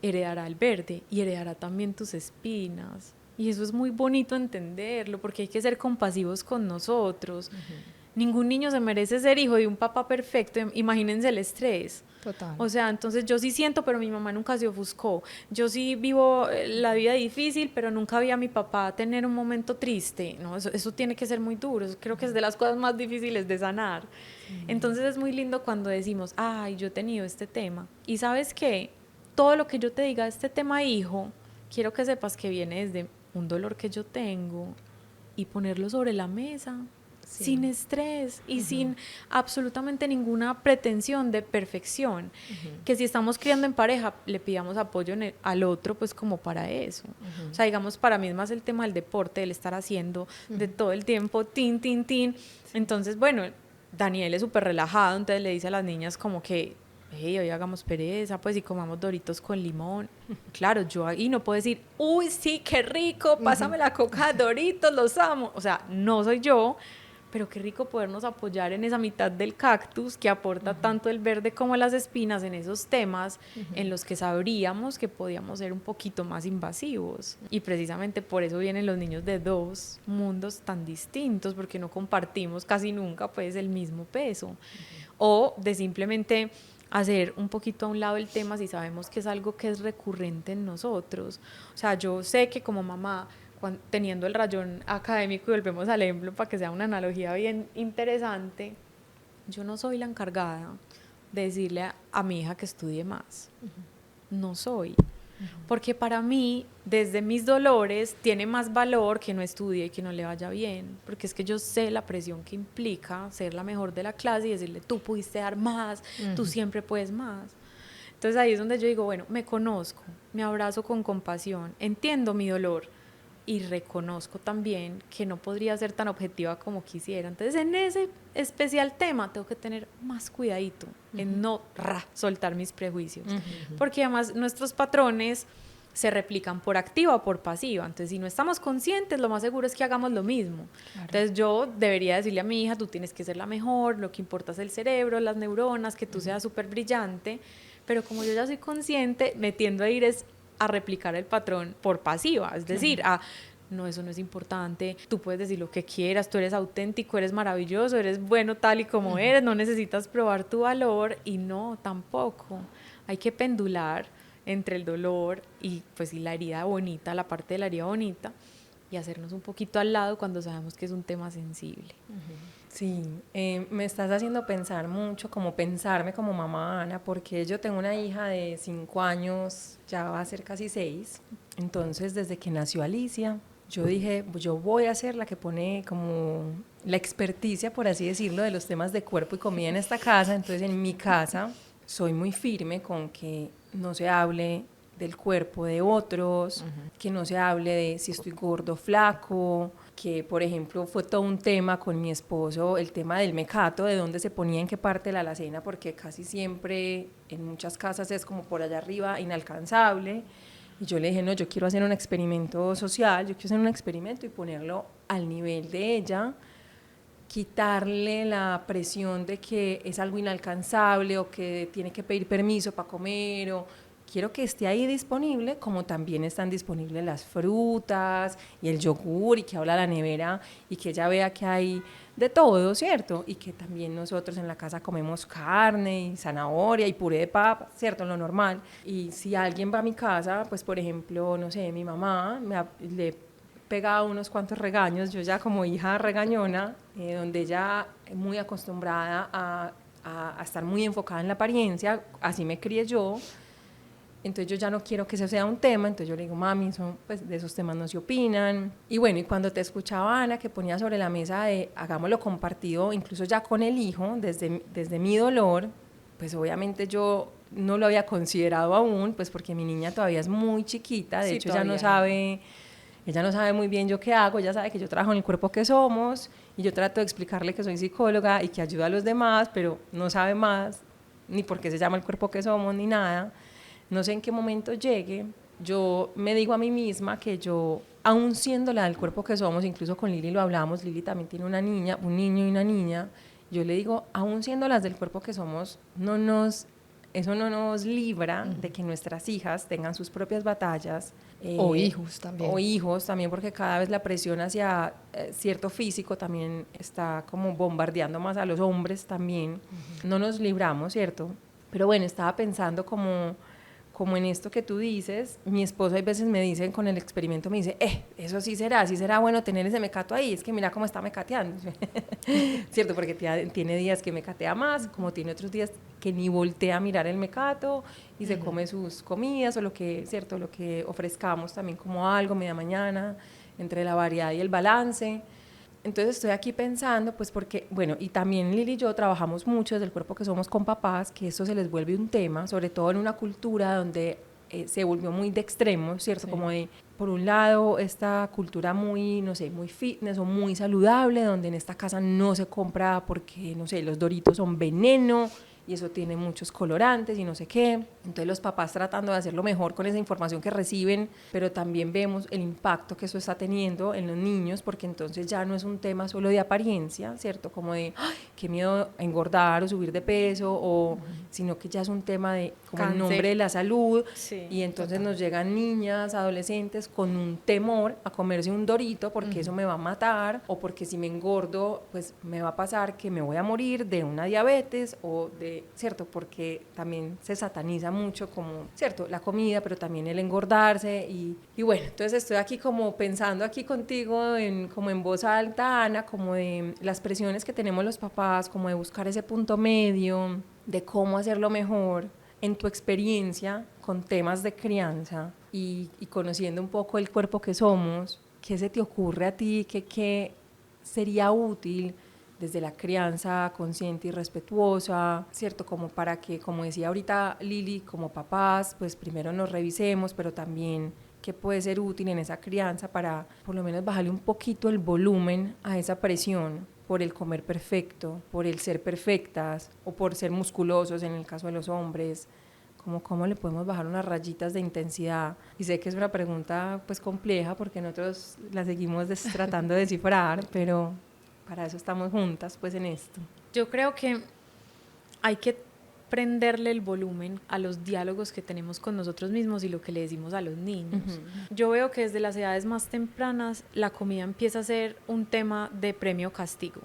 heredará el verde y heredará también tus espinas. Y eso es muy bonito entenderlo, porque hay que ser compasivos con nosotros. Ningún niño se merece ser hijo de un papá perfecto. Imagínense el estrés. Total. O sea, entonces yo sí siento, pero mi mamá nunca se ofuscó. Yo sí vivo la vida difícil, pero nunca vi a mi papá tener un momento triste. ¿No? Eso tiene que ser muy duro. Eso creo que es de las cosas más difíciles de sanar. Entonces es muy lindo cuando decimos, ay, yo he tenido este tema. ¿Y sabes qué? Todo lo que yo te diga de este tema, hijo, quiero que sepas que viene desde un dolor que yo tengo, y ponerlo sobre la mesa, sin estrés y sin absolutamente ninguna pretensión de perfección. Que si estamos criando en pareja, le pidamos apoyo al otro, pues como para eso. O sea, digamos, para mí es más el tema del deporte, el estar haciendo de todo el tiempo, tin, tin, tin. Entonces, bueno, Daniel es súper relajado, entonces le dice a las niñas como que, hey, hoy hagamos pereza, pues, y comamos Doritos con limón. Claro, yo ahí no puedo decir, uy, sí, qué rico, pásame la coca, Doritos, los amo. O sea, no soy yo, pero qué rico podernos apoyar en esa mitad del cactus que aporta tanto el verde como las espinas en esos temas en los que sabríamos que podíamos ser un poquito más invasivos. Y precisamente por eso vienen los niños de dos mundos tan distintos, porque no compartimos casi nunca, pues, el mismo peso. O de simplemente hacer un poquito a un lado el tema si sabemos que es algo que es recurrente en nosotros. O sea, yo sé que como mamá, teniendo el rayón académico, y volvemos al ejemplo para que sea una analogía bien interesante, yo no soy la encargada de decirle a mi hija que estudie más. No soy. Porque para mí, desde mis dolores, tiene más valor que no estudie y que no le vaya bien, porque es que yo sé la presión que implica ser la mejor de la clase y decirle, tú pudiste dar más, tú siempre puedes más. Entonces ahí es donde yo digo, bueno, me conozco, me abrazo con compasión, entiendo mi dolor, y reconozco también que no podría ser tan objetiva como quisiera. Entonces, en ese especial tema tengo que tener más cuidadito en no soltar mis prejuicios, porque además nuestros patrones se replican por activa o por pasiva. Entonces, si no estamos conscientes, lo más seguro es que hagamos lo mismo. Claro. Entonces, yo debería decirle a mi hija, tú tienes que ser la mejor, lo que importa es el cerebro, las neuronas, que tú seas súper brillante, pero como yo ya soy consciente, me tiendo a ir a replicar el patrón por pasiva, es decir, no, eso no es importante, tú puedes decir lo que quieras, tú eres auténtico, eres maravilloso, eres bueno tal y como eres, no necesitas probar tu valor, y no, tampoco, hay que pendular entre el dolor y pues y la herida bonita, la parte de la herida bonita, y hacernos un poquito al lado cuando sabemos que es un tema sensible. Sí, me estás haciendo pensar mucho, como pensarme como mamá, Ana, porque yo tengo una hija de 5 años, ya va a ser casi 6, entonces desde que nació Alicia, yo dije, yo voy a ser la que pone como la experticia, por así decirlo, de los temas de cuerpo y comida en esta casa. Entonces en mi casa soy muy firme con que no se hable del cuerpo de otros, que no se hable de si estoy gordo o flaco, que por ejemplo fue todo un tema con mi esposo, el tema del mecato, de dónde se ponía en qué parte de la alacena, porque casi siempre en muchas casas es como por allá arriba, inalcanzable. Y yo le dije, no, yo quiero hacer un experimento social, yo quiero hacer un experimento y ponerlo al nivel de ella, quitarle la presión de que es algo inalcanzable o que tiene que pedir permiso para comer, o quiero que esté ahí disponible, como también están disponibles las frutas y el yogur, y que habla la nevera y que ella vea que hay de todo, ¿cierto? Y que también nosotros en la casa comemos carne y zanahoria y puré de papa, ¿cierto? Lo normal. Y si alguien va a mi casa, pues por ejemplo, no sé, mi mamá le pegado unos cuantos regaños, yo ya como hija regañona, donde ella es muy acostumbrada a estar muy enfocada en la apariencia, así me crié yo. Entonces yo ya no quiero que eso sea un tema, entonces yo le digo, mami, pues, de esos temas no se opinan. Y bueno, y cuando te escuchaba, Ana, que ponía sobre la mesa de hagámoslo compartido, incluso ya con el hijo, desde mi dolor, pues obviamente yo no lo había considerado aún, pues porque mi niña todavía es muy chiquita, de hecho ella no sabe muy bien yo qué hago, ella sabe que yo trabajo en el cuerpo que somos, y yo trato de explicarle que soy psicóloga y que ayuda a los demás, pero no sabe más, ni por qué se llama el cuerpo que somos, ni nada. No sé en qué momento llegue, yo me digo a mí misma que yo, aún siendo la del cuerpo que somos, incluso con Lili lo hablamos, Lili también tiene una niña, un niño y una niña, yo le digo, aún siendo las del cuerpo que somos, eso no nos libra de que nuestras hijas tengan sus propias batallas. O hijos también. O hijos también, porque cada vez la presión hacia cierto físico también está como bombardeando más a los hombres también. No nos libramos, ¿cierto? Pero bueno, estaba pensando como en esto que tú dices. Mi esposo a veces me dice, con el experimento me dice, eso sí será bueno tener ese mecato ahí, es que mira cómo está mecateando, ¿cierto? Porque tiene días que mecatea más, como tiene otros días que ni voltea a mirar el mecato y se come sus comidas o lo que ofrezcamos también como algo media mañana, entre la variedad y el balance. Entonces estoy aquí pensando, pues porque, bueno, y también Lili y yo trabajamos mucho desde el cuerpo que somos con papás, que esto se les vuelve un tema, sobre todo en una cultura donde se volvió muy de extremos, ¿cierto? Sí. Como de, por un lado, esta cultura muy, no sé, muy fitness o muy saludable, donde en esta casa no se compra porque, no sé, los Doritos son veneno y eso tiene muchos colorantes y no sé qué. Entonces los papás tratando de hacerlo mejor con esa información que reciben, pero también vemos el impacto que eso está teniendo en los niños, porque entonces ya no es un tema solo de apariencia, ¿cierto? Como de, ¡ay, qué miedo a engordar o subir de peso! Sino que ya es un tema de, como en nombre de la salud. Sí, y entonces nos llegan niñas, adolescentes con un temor a comerse un Dorito porque eso me va a matar, o porque si me engordo, pues me va a pasar que me voy a morir de una diabetes o de, ¿cierto? Porque también se sataniza mucho como, ¿cierto? La comida, pero también el engordarse y bueno, entonces estoy aquí como pensando aquí contigo como en voz alta, Ana, como de las presiones que tenemos los papás, como de buscar ese punto medio, de cómo hacerlo mejor en tu experiencia con temas de crianza y conociendo un poco el cuerpo que somos. ¿Qué se te ocurre a ti? ¿Qué sería útil desde la crianza consciente y respetuosa, ¿cierto? Como para que, como decía ahorita Lili, como papás, pues primero nos revisemos, pero también que puede ser útil en esa crianza para por lo menos bajarle un poquito el volumen a esa presión por el comer perfecto, por el ser perfectas o por ser musculosos en el caso de los hombres? ¿Cómo le podemos bajar unas rayitas de intensidad? Y sé que es una pregunta pues compleja porque nosotros la seguimos tratando de descifrar, pero para eso estamos juntas pues en esto. Yo creo que hay que prenderle el volumen a los diálogos que tenemos con nosotros mismos y lo que le decimos a los niños. Yo veo que desde las edades más tempranas la comida empieza a ser un tema de premio-castigo.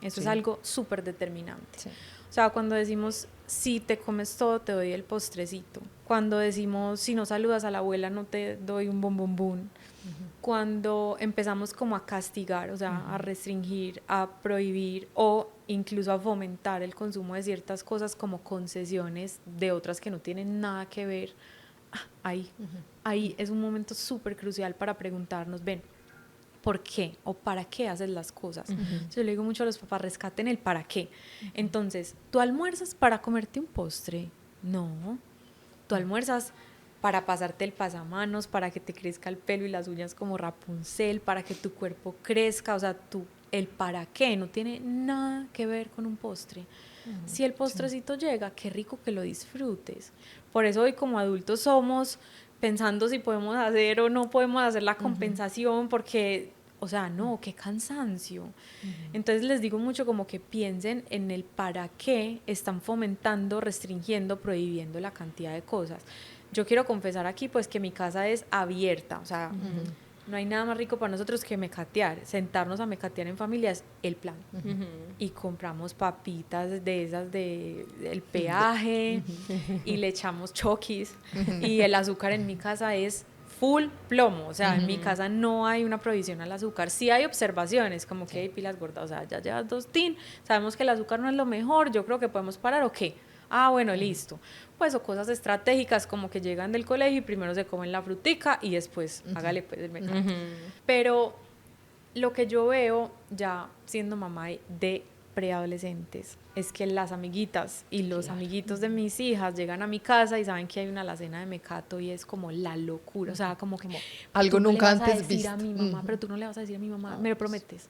Eso es algo súper determinante. Sí. O sea, cuando decimos, si te comes todo, te doy el postrecito. Cuando decimos, si no saludas a la abuela, no te doy un bombombón. Cuando empezamos como a castigar, o sea, a restringir, a prohibir o incluso a fomentar el consumo de ciertas cosas como concesiones de otras que no tienen nada que ver, ahí es un momento súper crucial para preguntarnos, ven, ¿por qué o para qué haces las cosas? Yo le digo mucho a los papás, rescaten el para qué. Entonces, ¿tú almuerzas para comerte un postre? No, tú almuerzas para pasarte el pasamanos, para que te crezca el pelo y las uñas como Rapunzel, para que tu cuerpo crezca, o sea, el para qué no tiene nada que ver con un postre. Si el postrecito llega, qué rico que lo disfrutes. Por eso hoy como adultos somos pensando si podemos hacer o no podemos hacer la compensación, porque, o sea, no, qué cansancio. Entonces les digo mucho como que piensen en el para qué están fomentando, restringiendo, prohibiendo la cantidad de cosas. Yo quiero confesar aquí pues que mi casa es abierta, o sea, no hay nada más rico para nosotros que mecatear, sentarnos a mecatear en familia es el plan. Y compramos papitas de esas del peaje y le echamos choquis y el azúcar en mi casa es full plomo, o sea, en mi casa no hay una prohibición al azúcar, sí hay observaciones, como que hay pilas gordas, o sea, ya llevas 2 tin, sabemos que el azúcar no es lo mejor, yo creo que podemos parar o qué. Ah, bueno, listo. Pues o cosas estratégicas como que llegan del colegio y primero se comen la frutica y después hágale pues el mercado. Pero lo que yo veo ya siendo mamá de preadolescentes es que las amiguitas y los amiguitos de mis hijas llegan a mi casa y saben que hay una alacena de mecato y es como la locura, o sea, como algo nunca antes visto. A mi mamá, pero tú no le vas a decir a mi mamá, me lo prometes,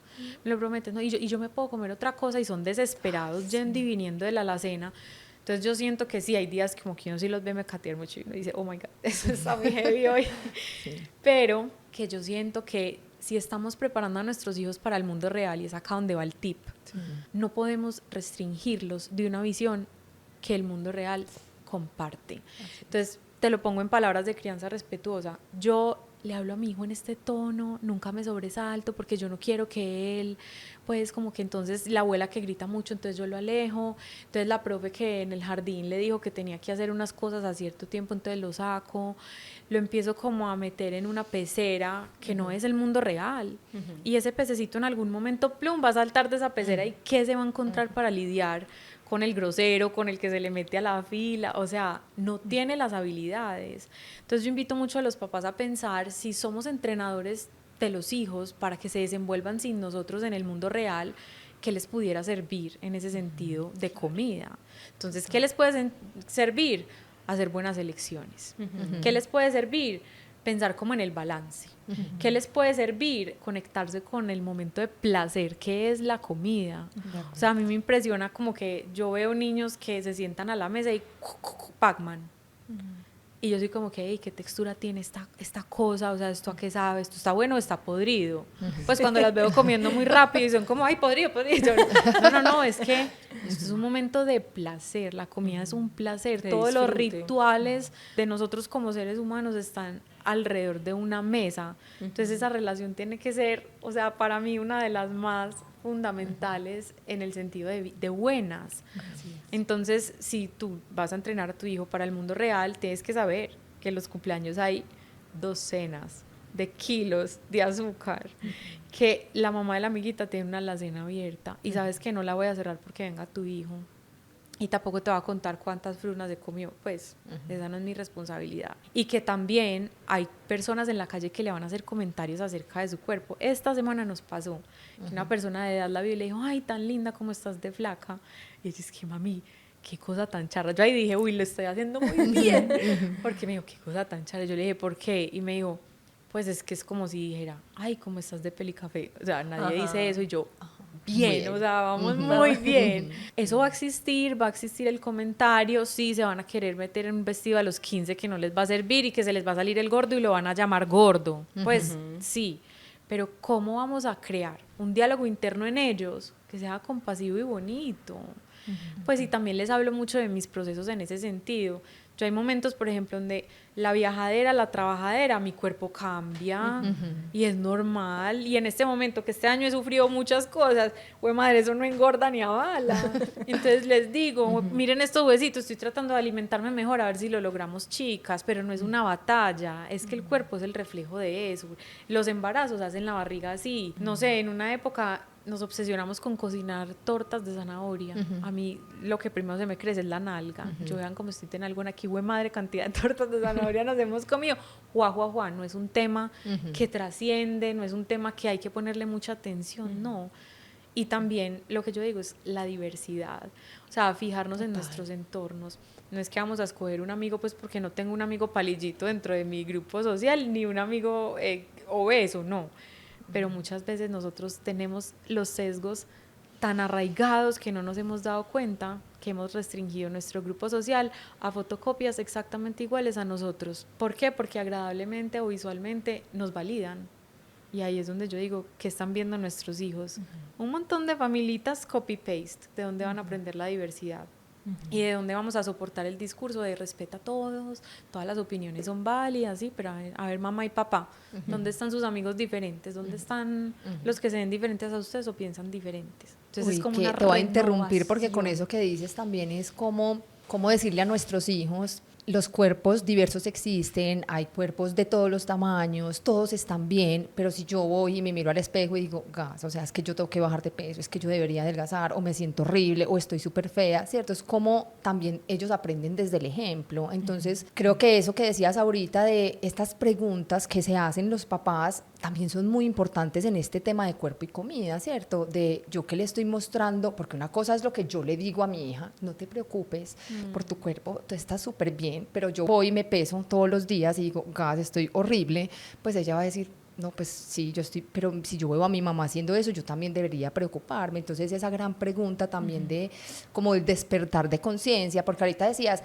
¿no? Y yo me puedo comer otra cosa y son desesperados yendo y viniendo de la alacena. Entonces yo siento que sí, hay días como que uno sí los ve mecatear mucho y uno dice, oh my God, eso está muy heavy hoy. Pero que yo siento que si estamos preparando a nuestros hijos para el mundo real, y es acá donde va el tip, no podemos restringirlos de una visión que el mundo real comparte. Entonces te lo pongo en palabras de crianza respetuosa. Yo le hablo a mi hijo en este tono, nunca me sobresalto porque yo no quiero que él, pues como que entonces la abuela que grita mucho, entonces yo lo alejo, entonces la profe que en el jardín le dijo que tenía que hacer unas cosas a cierto tiempo, entonces lo saco, lo empiezo como a meter en una pecera que no es el mundo real, y ese pececito en algún momento, plum, va a saltar de esa pecera y ¿qué se va a encontrar para lidiar con el grosero, con el que se le mete a la fila? O sea, no tiene las habilidades. Entonces yo invito mucho a los papás a pensar si somos entrenadores de los hijos para que se desenvuelvan sin nosotros en el mundo real, ¿qué les pudiera servir en ese sentido de comida? Entonces, ¿qué les puede servir? Hacer buenas elecciones. ¿Qué les puede servir? Pensar como en el balance. ¿Qué les puede servir? Conectarse con el momento de placer, que es la comida. O sea, a mí me impresiona como que yo veo niños que se sientan a la mesa y Pac-Man. Y yo soy como que, hey, ¿qué textura tiene esta cosa? O sea, ¿esto a qué sabe? ¿Esto está bueno o está podrido? Pues cuando las veo comiendo muy rápido y son como, ay, podrido. No, es que esto es un momento de placer. La comida es un placer. Todos los rituales de nosotros como seres humanos están alrededor de una mesa. Entonces esa relación tiene que ser, o sea, para mí una de las más fundamentales en el sentido de buenas. Entonces, si tú vas a entrenar a tu hijo para el mundo real, tienes que saber que en los cumpleaños hay docenas de kilos de azúcar, que la mamá de la amiguita tiene una alacena abierta y sabes que no la voy a cerrar porque venga tu hijo y tampoco te va a contar cuántas frunas se comió, pues esa no es mi responsabilidad. Y que también hay personas en la calle que le van a hacer comentarios acerca de su cuerpo. Esta semana nos pasó que una persona de edad la vio y le dijo, ay, tan linda como estás de flaca. Y ella es que, mami, qué cosa tan charra. Yo ahí dije, uy, lo estoy haciendo muy bien. Porque me dijo, qué cosa tan charra. Yo le dije, ¿por qué? Y me dijo, pues es que es como si dijera, ay, ¿cómo estás de pelicafé? O sea, nadie dice eso y yo, bien, o sea, vamos muy bien. Eso va a existir el comentario, sí, se van a querer meter en un vestido a los 15 que no les va a servir y que se les va a salir el gordo y lo van a llamar gordo. Pues sí, pero ¿cómo vamos a crear un diálogo interno en ellos que sea compasivo y bonito? Pues y también les hablo mucho de mis procesos en ese sentido. Yo hay momentos, por ejemplo, donde la viajadera, la trabajadera, mi cuerpo cambia y es normal. Y en este momento, que este año he sufrido muchas cosas, güey madre, eso no engorda ni a bala. Entonces les digo, miren estos huesitos, estoy tratando de alimentarme mejor, a ver si lo logramos, chicas, pero no es una batalla, es que el cuerpo es el reflejo de eso. Los embarazos hacen la barriga así. No sé, en una época nos obsesionamos con cocinar tortas de zanahoria. A mí lo que primero se me crece es la nalga. Yo vean como estoy en alguna aquí, güey madre, cantidad de tortas de zanahoria nos hemos comido. Juá, no es un tema que trasciende, no es un tema que hay que ponerle mucha atención, no. Y también lo que yo digo es la diversidad, o sea, fijarnos en nuestros entornos. No es que vamos a escoger un amigo pues porque no tengo un amigo palillito dentro de mi grupo social, ni un amigo obeso, no. Pero muchas veces nosotros tenemos los sesgos tan arraigados que no nos hemos dado cuenta que hemos restringido nuestro grupo social a fotocopias exactamente iguales a nosotros. ¿Por qué? Porque agradablemente o visualmente nos validan. Y ahí es donde yo digo, ¿qué están viendo nuestros hijos? Un montón de familitas copy-paste, ¿de dónde van a aprender la diversidad? Y de dónde vamos a soportar el discurso de respeta a todos, todas las opiniones son válidas, sí, pero a ver mamá y papá, ¿dónde están sus amigos diferentes? ¿Dónde están los que se ven diferentes a ustedes o piensan diferentes? Entonces es como una te voy a interrumpir porque con renovación. eso que dices también es como decirle a nuestros hijos, los cuerpos diversos existen, hay cuerpos de todos los tamaños, todos están bien, pero si yo voy y me miro al espejo y digo, gas, o sea, es que yo tengo que bajar de peso, es que yo debería adelgazar, o me siento horrible, o estoy súper fea, ¿cierto? Es como también ellos aprenden desde el ejemplo. Entonces, creo que eso que decías ahorita de estas preguntas que se hacen los papás también son muy importantes en este tema de cuerpo y comida, ¿cierto? De yo que le estoy mostrando, porque una cosa es lo que yo le digo a mi hija, no te preocupes por tu cuerpo, tú estás súper bien, pero yo voy y me peso todos los días y digo, gas, estoy horrible, pues ella va a decir, no, pues sí, yo estoy, pero si yo veo a mi mamá haciendo eso, yo también debería preocuparme. Entonces esa gran pregunta también de como el despertar de conciencia, porque ahorita decías,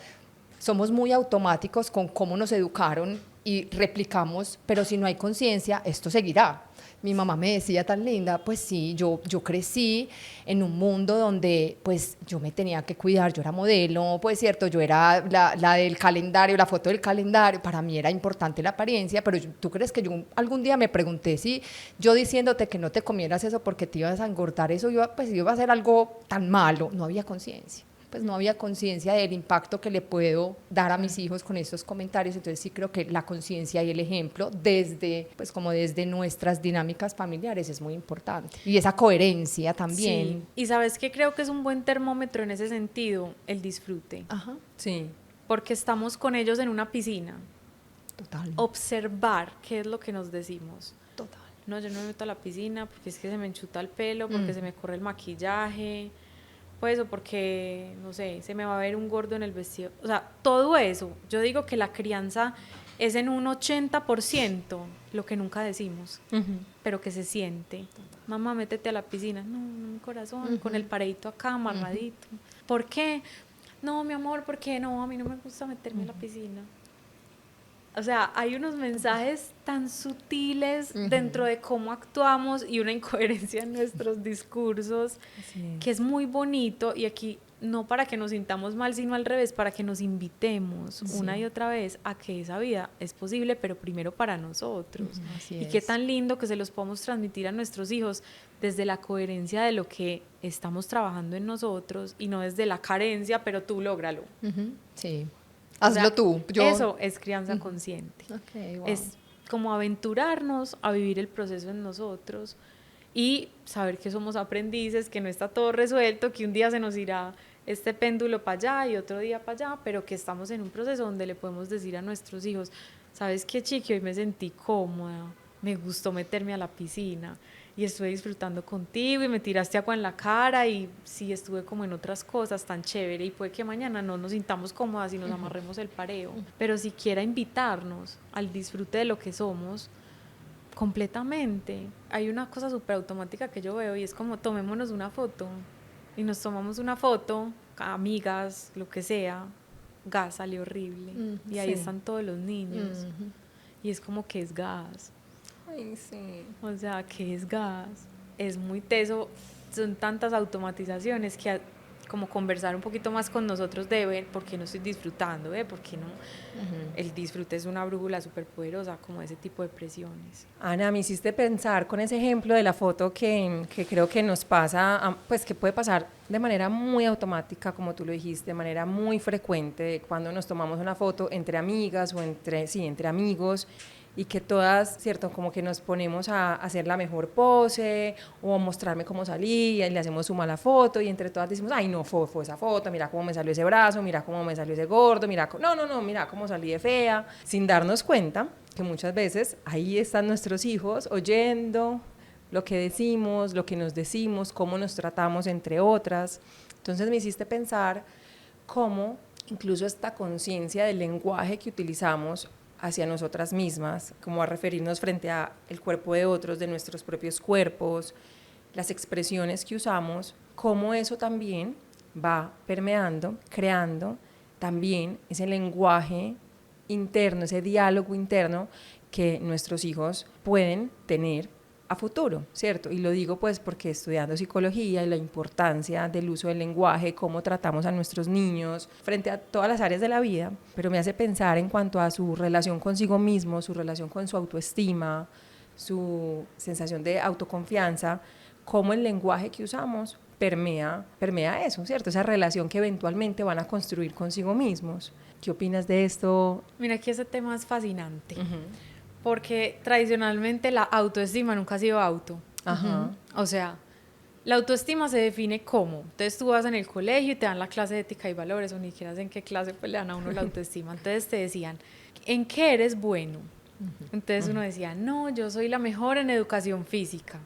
somos muy automáticos con cómo nos educaron y replicamos, pero si no hay conciencia, esto seguirá. Mi mamá me decía tan linda, pues sí, yo crecí en un mundo donde pues yo me tenía que cuidar, yo era modelo, pues cierto, yo era la del calendario, la foto del calendario, para mí era importante la apariencia, pero ¿tú crees que yo algún día me pregunté si yo diciéndote que no te comieras eso porque te ibas a engordar, eso iba a ser algo tan malo? No había conciencia. Pues no había conciencia del impacto que le puedo dar a mis hijos con estos comentarios. Entonces sí creo que la conciencia y el ejemplo desde nuestras dinámicas familiares es muy importante. Y esa coherencia también. Sí. Y ¿sabes qué? Creo que es un buen termómetro en ese sentido, el disfrute. Ajá. Sí. Porque estamos con ellos en una piscina. Total. Observar qué es lo que nos decimos. Total. No, yo no me meto a la piscina porque es que se me enchuta el pelo, porque se me corre el maquillaje, pues, o porque, no sé, se me va a ver un gordo en el vestido. O sea, todo eso. Yo digo que la crianza es en un 80% lo que nunca decimos, pero que se siente. Mamá, métete a la piscina. No, mi corazón, con el pareíto acá, amarradito. ¿Por qué? No, mi amor, ¿por qué no? A mí no me gusta meterme a la piscina. O sea, hay unos mensajes tan sutiles dentro de cómo actuamos y una incoherencia en nuestros discursos que es muy bonito, y aquí no para que nos sintamos mal, sino al revés, para que nos invitemos una y otra vez a que esa vida es posible, pero primero para nosotros. Y qué tan lindo que se los podamos transmitir a nuestros hijos desde la coherencia de lo que estamos trabajando en nosotros y no desde la carencia, pero tú lógralo. Sí. O sea, Hazlo tú. Eso es crianza consciente. Okay, wow. Es como aventurarnos a vivir el proceso en nosotros y saber que somos aprendices, que no está todo resuelto, que un día se nos irá este péndulo para allá y otro día para allá, pero que estamos en un proceso donde le podemos decir a nuestros hijos, ¿sabes qué, chiqui? Hoy me sentí cómoda, me gustó meterme a la piscina. y estuve disfrutando contigo y me tiraste agua en la cara y sí estuve como en otras cosas tan chévere y puede que mañana no nos sintamos cómodas y nos amarremos el pareo, pero siquiera invitarnos al disfrute de lo que somos completamente. Hay una cosa súper automática que yo veo y es como tomémonos una foto y nos tomamos una foto, amigas, lo que sea, gas, salió horrible y ahí están todos los niños y es como que es gas. Ay, sí. O sea, ¿qué es gas? Es muy teso, son tantas automatizaciones que como conversar un poquito más con nosotros de ver por qué no estoy disfrutando, por qué no. El disfrute es una brújula súper poderosa, como ese tipo de presiones. Ana, me hiciste pensar con ese ejemplo de la foto que creo que nos pasa, pues que puede pasar de manera muy automática, como tú lo dijiste, de manera muy frecuente, cuando nos tomamos una foto entre amigas o entre amigos, y que todas, ¿cierto? Como que nos ponemos a hacer la mejor pose o a mostrarme cómo salí y le hacemos suma a la foto y entre todas decimos, ay, no, fue esa foto, mira cómo me salió ese brazo, mira cómo me salió ese gordo, mira, no, mira cómo salí de fea, sin darnos cuenta que muchas veces ahí están nuestros hijos oyendo lo que decimos, lo que nos decimos, cómo nos tratamos entre otras. Entonces me hiciste pensar cómo incluso esta conciencia del lenguaje que utilizamos hacia nosotras mismas, como a referirnos frente a el cuerpo de otros, de nuestros propios cuerpos, las expresiones que usamos, cómo eso también va permeando, creando también ese lenguaje interno, ese diálogo interno que nuestros hijos pueden tener a futuro, ¿cierto? Y lo digo pues porque estudiando psicología y la importancia del uso del lenguaje, cómo tratamos a nuestros niños frente a todas las áreas de la vida, pero me hace pensar en cuanto a su relación consigo mismo, su relación con su autoestima, su sensación de autoconfianza, cómo el lenguaje que usamos permea eso, ¿cierto? Esa relación que eventualmente van a construir consigo mismos. ¿Qué opinas de esto? Mira que ese tema es fascinante. Porque tradicionalmente la autoestima nunca ha sido auto. O sea, la autoestima se define como, entonces tú vas en el colegio y te dan la clase de ética y valores, o ni siquiera sé en qué clase pues le dan a uno la autoestima, entonces te decían, ¿en qué eres bueno? Entonces uno decía, no, yo soy la mejor en educación física.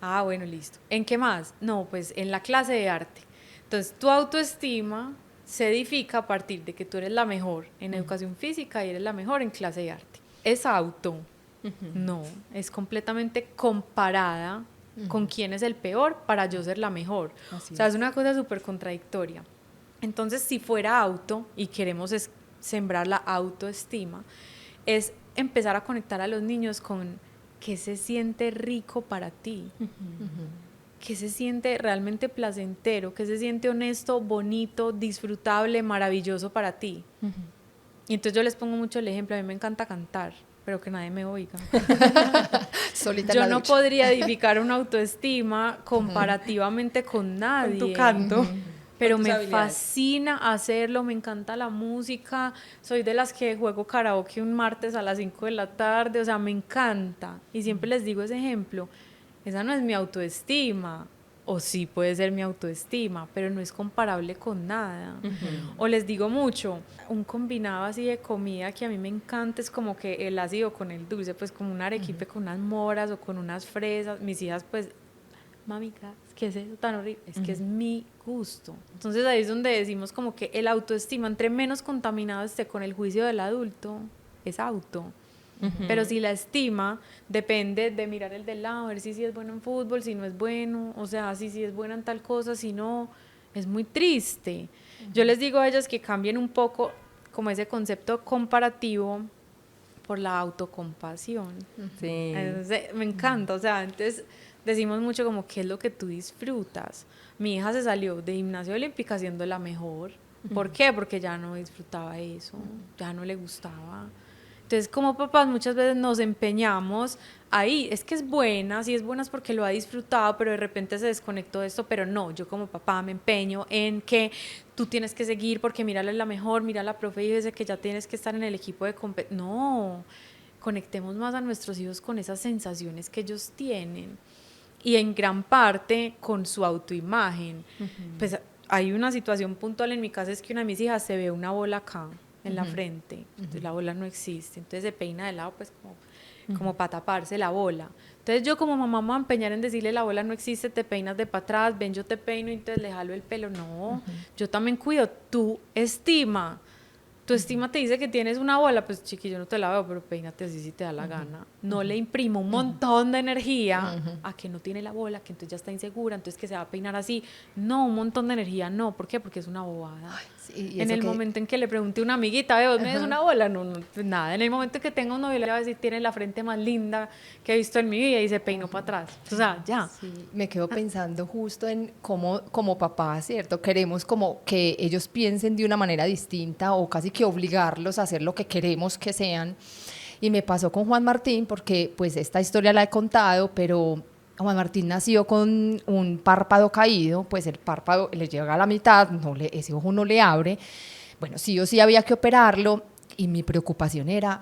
Ah, bueno, listo. ¿En qué más? No, pues en la clase de arte. Entonces tu autoestima se edifica a partir de que tú eres la mejor en educación física y eres la mejor en clase de arte. ¿Es auto? No, es completamente comparada con quién es el peor para yo ser la mejor. O sea, es una cosa súper contradictoria. Entonces, si fuera auto y queremos sembrar la autoestima, es empezar a conectar a los niños con qué se siente rico para ti, qué se siente realmente placentero, qué se siente honesto, bonito, disfrutable, maravilloso para ti. Y entonces yo les pongo mucho el ejemplo, a mí me encanta cantar, pero que nadie me oiga. Solita yo en la no ducha. podría edificar una autoestima comparativamente con nadie. Con tu canto. Pero con tus me habilidades. fascina hacerlo, me encanta la música, soy de las que juego karaoke un martes a las 5 de la tarde, o sea, me encanta. Y siempre les digo ese ejemplo, esa no es mi autoestima, o sí puede ser mi autoestima, pero no es comparable con nada. O les digo mucho, un combinado así de comida que a mí me encanta es como que el ácido con el dulce, pues como un arequipe con unas moras o con unas fresas. Mis hijas pues, mami, ¿qué es eso tan horrible? Es que es mi gusto. Entonces ahí es donde decimos como que el autoestima, entre menos contaminado esté con el juicio del adulto, es auto. Pero si la estima depende de mirar el del lado, ver si es bueno en fútbol, si no es bueno, o sea, si es buena en tal cosa, si no, es muy triste. Yo les digo a ellas que cambien un poco como ese concepto comparativo por la autocompasión. Sí. Entonces, me encanta, o sea, entonces decimos mucho como qué es lo que tú disfrutas. Mi hija se salió de gimnasia olímpica siendo la mejor. ¿Por qué? Porque ya no disfrutaba eso, ya no le gustaba. Entonces, como papás muchas veces nos empeñamos ahí, es que es buena, sí es buena es porque lo ha disfrutado, pero de repente se desconectó de esto, pero no, yo como papá me empeño en que tú tienes que seguir porque mírala es la mejor, mira la profe y dice que ya tienes que estar en el equipo de competencia. No, conectemos más a nuestros hijos con esas sensaciones que ellos tienen y en gran parte con su autoimagen. Pues hay una situación puntual en mi casa, es que una de mis hijas se ve una bola acá en la frente, entonces la bola no existe, entonces se peina de lado pues como para taparse la bola, entonces Entonces yo como mamá me voy a empeñar en decirle la bola no existe, te peinas de para atrás, ven yo te peino y entonces le jalo el pelo. No, yo también cuido tu estima. Tu estima te dice que tienes una bola, pues chiqui, yo no te la veo, pero peínate así si te da la gana. No le imprimo un montón de energía a que no tiene la bola, que entonces ya está insegura, entonces que se va a peinar así. No, un montón de energía, no. ¿Por qué? Porque es una bobada. Ay, sí, en el momento en que le pregunte a una amiguita, ¿vos me des una bola? No, no, pues nada. En el momento en que tenga un novio, le va a decir, tiene la frente más linda que he visto en mi vida y se peinó para atrás. O sea, ya. Sí, me quedo pensando justo en cómo como papás, ¿cierto? Queremos como que ellos piensen de una manera distinta o casi que obligarlos a hacer lo que queremos que sean. Y me pasó con Juan Martín porque pues esta historia la he contado, pero Juan Martín nació con un párpado caído, pues el párpado le llega a la mitad, ese ojo no le abre. Bueno, sí o sí había que operarlo y mi preocupación era,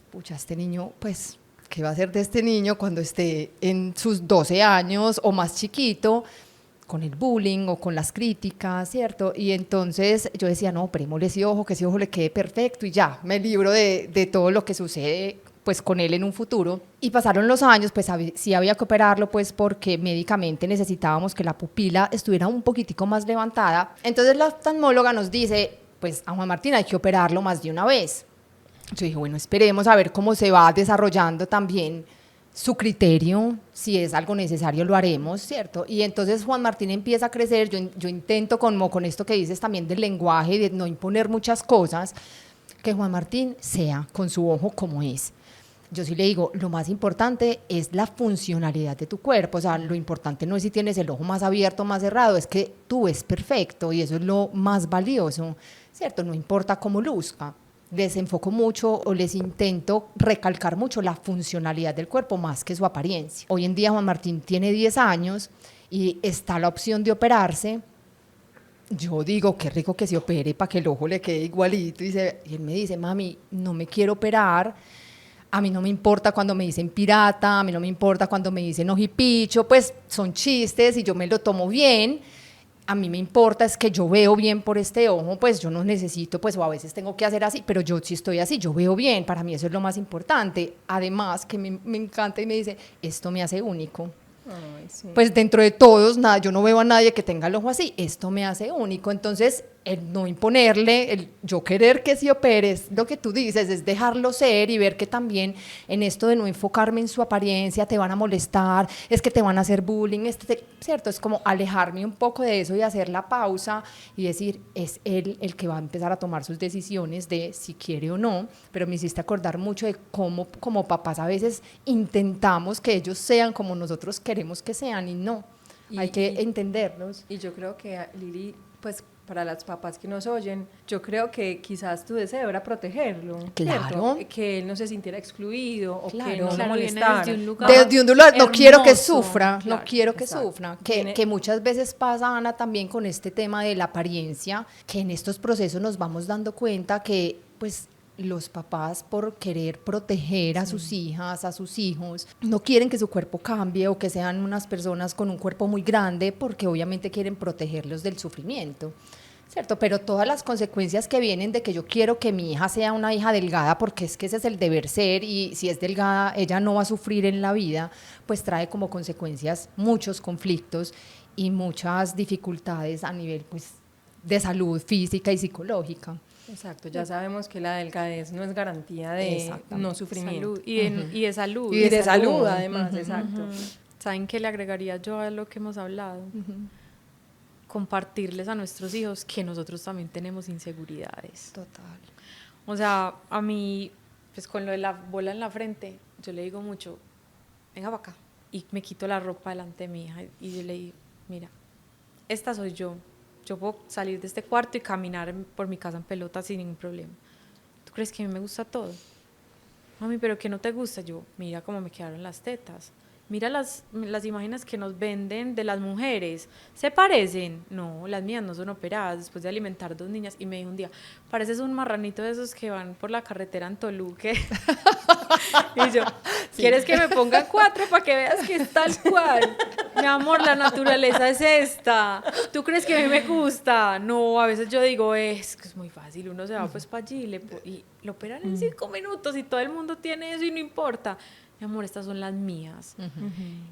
pucha, este niño, pues, ¿qué va a hacer de este niño cuando esté en sus 12 años o más chiquito, con el bullying o con las críticas, ¿cierto? Y entonces yo decía, no, operémosle ese ojo, que ese ojo le quede perfecto y ya, me libro de todo lo que sucede pues con él en un futuro. Y pasaron los años, pues sí había que operarlo, pues porque médicamente necesitábamos que la pupila estuviera un poquitico más levantada. Entonces la oftalmóloga nos dice, pues a Juan Martín hay que operarlo más de una vez. Yo dije, bueno, esperemos a ver cómo se va desarrollando también su criterio, si es algo necesario lo haremos, ¿cierto? Y entonces Juan Martín empieza a crecer, yo intento como con esto que dices también del lenguaje, de no imponer muchas cosas, que Juan Martín sea con su ojo como es. Yo sí le digo, lo más importante es la funcionalidad de tu cuerpo, o sea, lo importante no es si tienes el ojo más abierto o más cerrado, es que tú es perfecto y eso es lo más valioso, ¿cierto? No importa cómo luzca. Les enfoco mucho o les intento recalcar mucho la funcionalidad del cuerpo más que su apariencia. Hoy en día Juan Martín tiene 10 años y está la opción de operarse. Yo digo, qué rico que se opere para que el ojo le quede igualito. Y él me dice, mami, no me quiero operar. A mí no me importa cuando me dicen pirata, a mí no me importa cuando me dicen ojipicho, pues son chistes y yo me lo tomo bien. A mí me importa es que yo veo bien por este ojo, pues yo no necesito, pues o a veces tengo que hacer así, pero yo sí estoy así, yo veo bien, para mí eso es lo más importante. Además que me encanta y me dice, esto me hace único. Ay, sí. Pues dentro de todos, nada, yo no veo a nadie que tenga el ojo así, esto me hace único. Entonces, el no imponerle, el yo querer que se opere, es lo que tú dices, es dejarlo ser y ver que también en esto de no enfocarme en su apariencia, te van a molestar, es que te van a hacer bullying, ¿cierto? Es como alejarme un poco de eso y hacer la pausa y decir, es él el que va a empezar a tomar sus decisiones de si quiere o no, pero me hiciste acordar mucho de cómo como papás a veces intentamos que ellos sean como nosotros queremos que sean y no, hay que entenderlos. Y yo creo que, Lili, pues para las papás que nos oyen, yo creo que quizás tu deseo era protegerlo, Claro. ¿cierto? Que él no se sintiera excluido o Claro. que no lo Claro, viene molestara. desde un lugar De un lugar, no quiero que hermoso. sufra, Claro, no quiero que exacto. sufra, Viene- que muchas veces pasa, Ana, también con este tema de la apariencia, que en estos procesos nos vamos dando cuenta que pues los papás por querer proteger a sus hijas, a sus hijos, no quieren que su cuerpo cambie o que sean unas personas con un cuerpo muy grande porque obviamente quieren protegerlos del sufrimiento. ¿Cierto? Pero todas las consecuencias que vienen de que yo quiero que mi hija sea una hija delgada, porque es que ese es el deber ser, y si es delgada, ella no va a sufrir en la vida, pues trae como consecuencias muchos conflictos y muchas dificultades a nivel pues, de salud física y psicológica. Exacto, ya sabemos que la delgadez no es garantía de Exactamente. no sufrimiento. Salud. Y de salud. Y de salud, además, exacto. ¿Saben qué le agregaría yo a lo que hemos hablado? Compartirles a nuestros hijos que nosotros también tenemos inseguridades. Total. O sea, a mí, pues con lo de la bola en la frente, yo le digo mucho, venga para acá. Y me quito la ropa delante de mi hija y yo le digo, mira, esta soy yo. Yo puedo salir de este cuarto y caminar por mi casa en pelota sin ningún problema. ¿Tú crees que a mí me gusta todo? Mami, ¿pero qué no te gusta? Yo, mira cómo me quedaron las tetas. Mira las imágenes que nos venden de las mujeres. ¿Se parecen? No, las mías no son operadas después de alimentar 2 niñas. Y me dijo un día, pareces un marranito de esos que van por la carretera en Toluque. Y yo, ¿quieres que me ponga 4 para que veas que es tal cual? Mi amor, la naturaleza es esta. ¿Tú crees que a mí me gusta? No, a veces yo digo, es que es muy fácil. Uno se va pues para allí y lo operan en 5 minutos y todo el mundo tiene eso y no importa. mi amor, estas son las mías.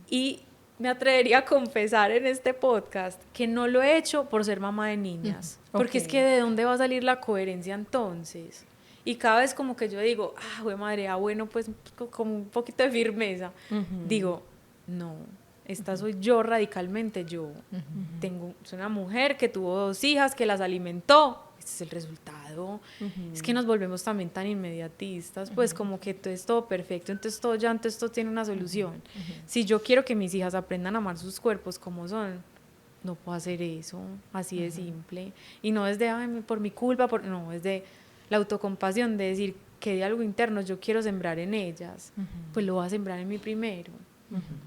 Y me atrevería a confesar en este podcast que no lo he hecho por ser mamá de niñas, porque es que ¿de dónde va a salir la coherencia entonces? Y cada vez como que yo digo, güey madre, bueno, pues como un poquito de firmeza, digo, no, esta soy yo radicalmente, yo soy una mujer que tuvo 2 hijas, que las alimentó, este es el resultado. Es que nos volvemos también tan inmediatistas, pues como que todo es todo perfecto, entonces todo tiene una solución. Si yo quiero que mis hijas aprendan a amar sus cuerpos como son, no puedo hacer eso, así de simple. Y no es de, por mi culpa, no, es de la autocompasión, de decir que de algo interno yo quiero sembrar en ellas, pues lo voy a sembrar en mí primero.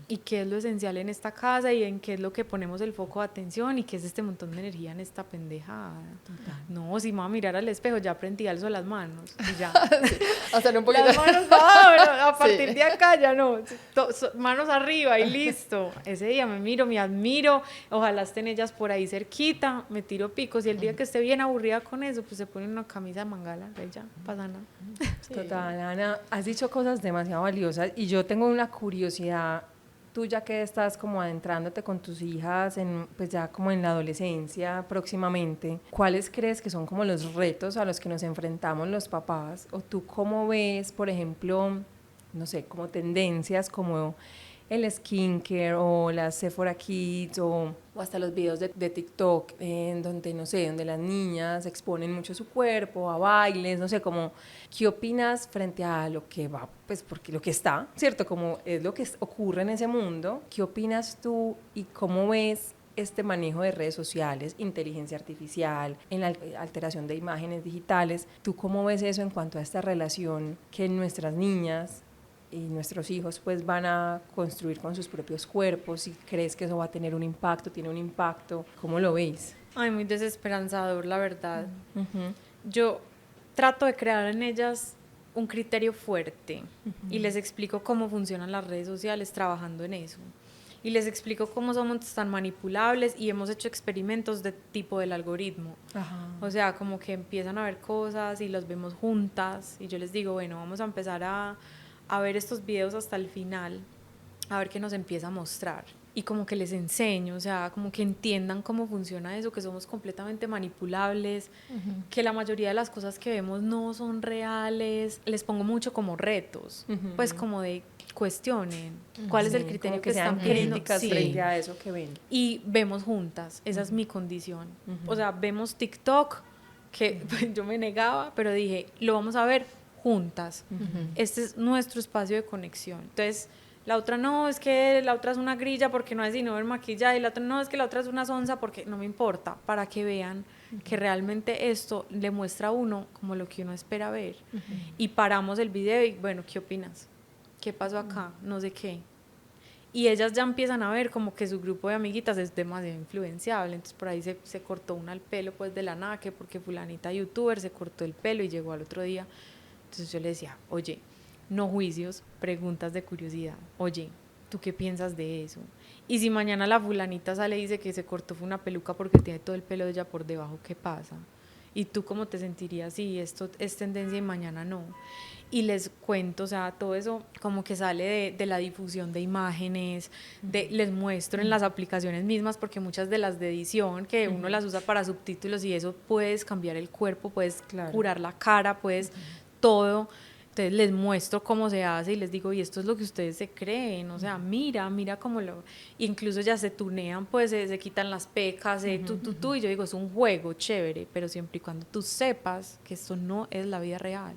Y qué es lo esencial en esta casa y en qué es lo que ponemos el foco de atención y qué es este montón de energía en esta pendejada. No, si me voy a mirar al espejo ya aprendí a alzar las manos y ya. Hacer un poquito. Las manos, no, a partir de acá ya no, manos arriba y listo. Ese día me miro, me admiro, ojalá estén ellas por ahí cerquita, me tiro picos y el día que esté bien aburrida con eso, pues se pone una camisa de mangala y ya, pasa nada. Total, Ana, has dicho cosas demasiado valiosas y yo tengo una curiosidad. Tú ya que estás como adentrándote con tus hijas, pues ya como en la adolescencia próximamente, ¿cuáles crees que son como los retos a los que nos enfrentamos los papás? ¿O tú cómo ves, por ejemplo, no sé, como tendencias como el skincare o las Sephora Kids o hasta los videos de TikTok en donde, no sé, donde las niñas exponen mucho su cuerpo a bailes, no sé, como, ¿qué opinas frente a lo que va, pues porque lo que está, ¿cierto? Como es lo que ocurre en ese mundo, ¿qué opinas tú y cómo ves este manejo de redes sociales, inteligencia artificial, en la alteración de imágenes digitales? ¿Tú cómo ves eso en cuanto a esta relación que nuestras niñas y nuestros hijos pues van a construir con sus propios cuerpos? ¿Y crees que eso va a tener un impacto, tiene un impacto? ¿Cómo lo veis? Ay, muy desesperanzador, la verdad. Yo trato de crear en ellas un criterio fuerte y les explico cómo funcionan las redes sociales trabajando en eso. Y les explico cómo somos tan manipulables y hemos hecho experimentos de tipo del algoritmo. O sea, como que empiezan a ver cosas y los vemos juntas y yo les digo, bueno, vamos a empezar a ver estos videos hasta el final, a ver qué nos empieza a mostrar. Y como que les enseño, o sea, como que entiendan cómo funciona eso, que somos completamente manipulables, que la mayoría de las cosas que vemos no son reales. Les pongo mucho como retos, pues como de cuestionen cuál es el criterio que están queriendo. Críticas frente a eso que ven. Y vemos juntas, esa es mi condición. O sea, vemos TikTok, que yo me negaba, pero dije, lo vamos a ver juntas. Este es nuestro espacio de conexión. Entonces, la otra no, es que la otra es una grilla porque no es sino ver maquillaje, y la otra no, es que la otra es una sonza porque no me importa, para que vean que realmente esto le muestra a uno como lo que uno espera ver. Y paramos el video y, bueno, ¿qué opinas? ¿Qué pasó acá? No sé qué. Y ellas ya empiezan a ver como que su grupo de amiguitas es demasiado influenciable, entonces por ahí se cortó una el pelo pues de la nada, que porque fulanita youtuber se cortó el pelo y llegó al otro día. Entonces yo le decía, oye, no juicios, preguntas de curiosidad. Oye, ¿tú qué piensas de eso? Y si mañana la fulanita sale y dice que se cortó fue una peluca porque tiene todo el pelo de ella por debajo, ¿qué pasa? ¿Y tú cómo te sentirías si esto es tendencia y mañana no? Y les cuento, o sea, todo eso como que sale de la difusión de imágenes, les muestro en las aplicaciones mismas, porque muchas de las de edición que uno las usa para subtítulos y eso, puedes cambiar el cuerpo, puedes curar la cara, puedes todo. Entonces les muestro cómo se hace y les digo, y esto es lo que ustedes se creen, o sea, mira cómo lo... Incluso ya se tunean, pues se quitan las pecas, y yo digo, es un juego chévere, pero siempre y cuando tú sepas que esto no es la vida real.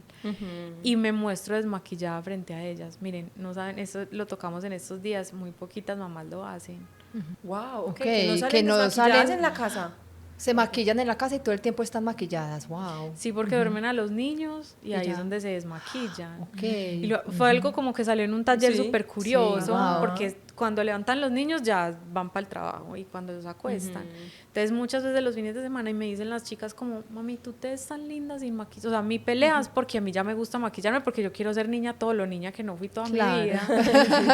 Y me muestro desmaquillada frente a ellas. Miren, no saben, eso lo tocamos en estos días, muy poquitas mamás lo hacen. Wow, okay. Que no salen en la casa. Se maquillan en la casa y todo el tiempo están maquilladas, wow. Sí, porque duermen a los niños y ahí es donde se desmaquillan. Okay. Y fue algo como que salió en un taller súper curioso, porque cuando levantan los niños ya van para el trabajo y cuando los acuestan. Entonces muchas veces los fines de semana y me dicen las chicas como, mami, tú te ves tan linda sin maquillaje. O sea, mi pelea es porque a mí ya me gusta maquillarme, porque yo quiero ser niña todo lo niña que no fui toda mi vida.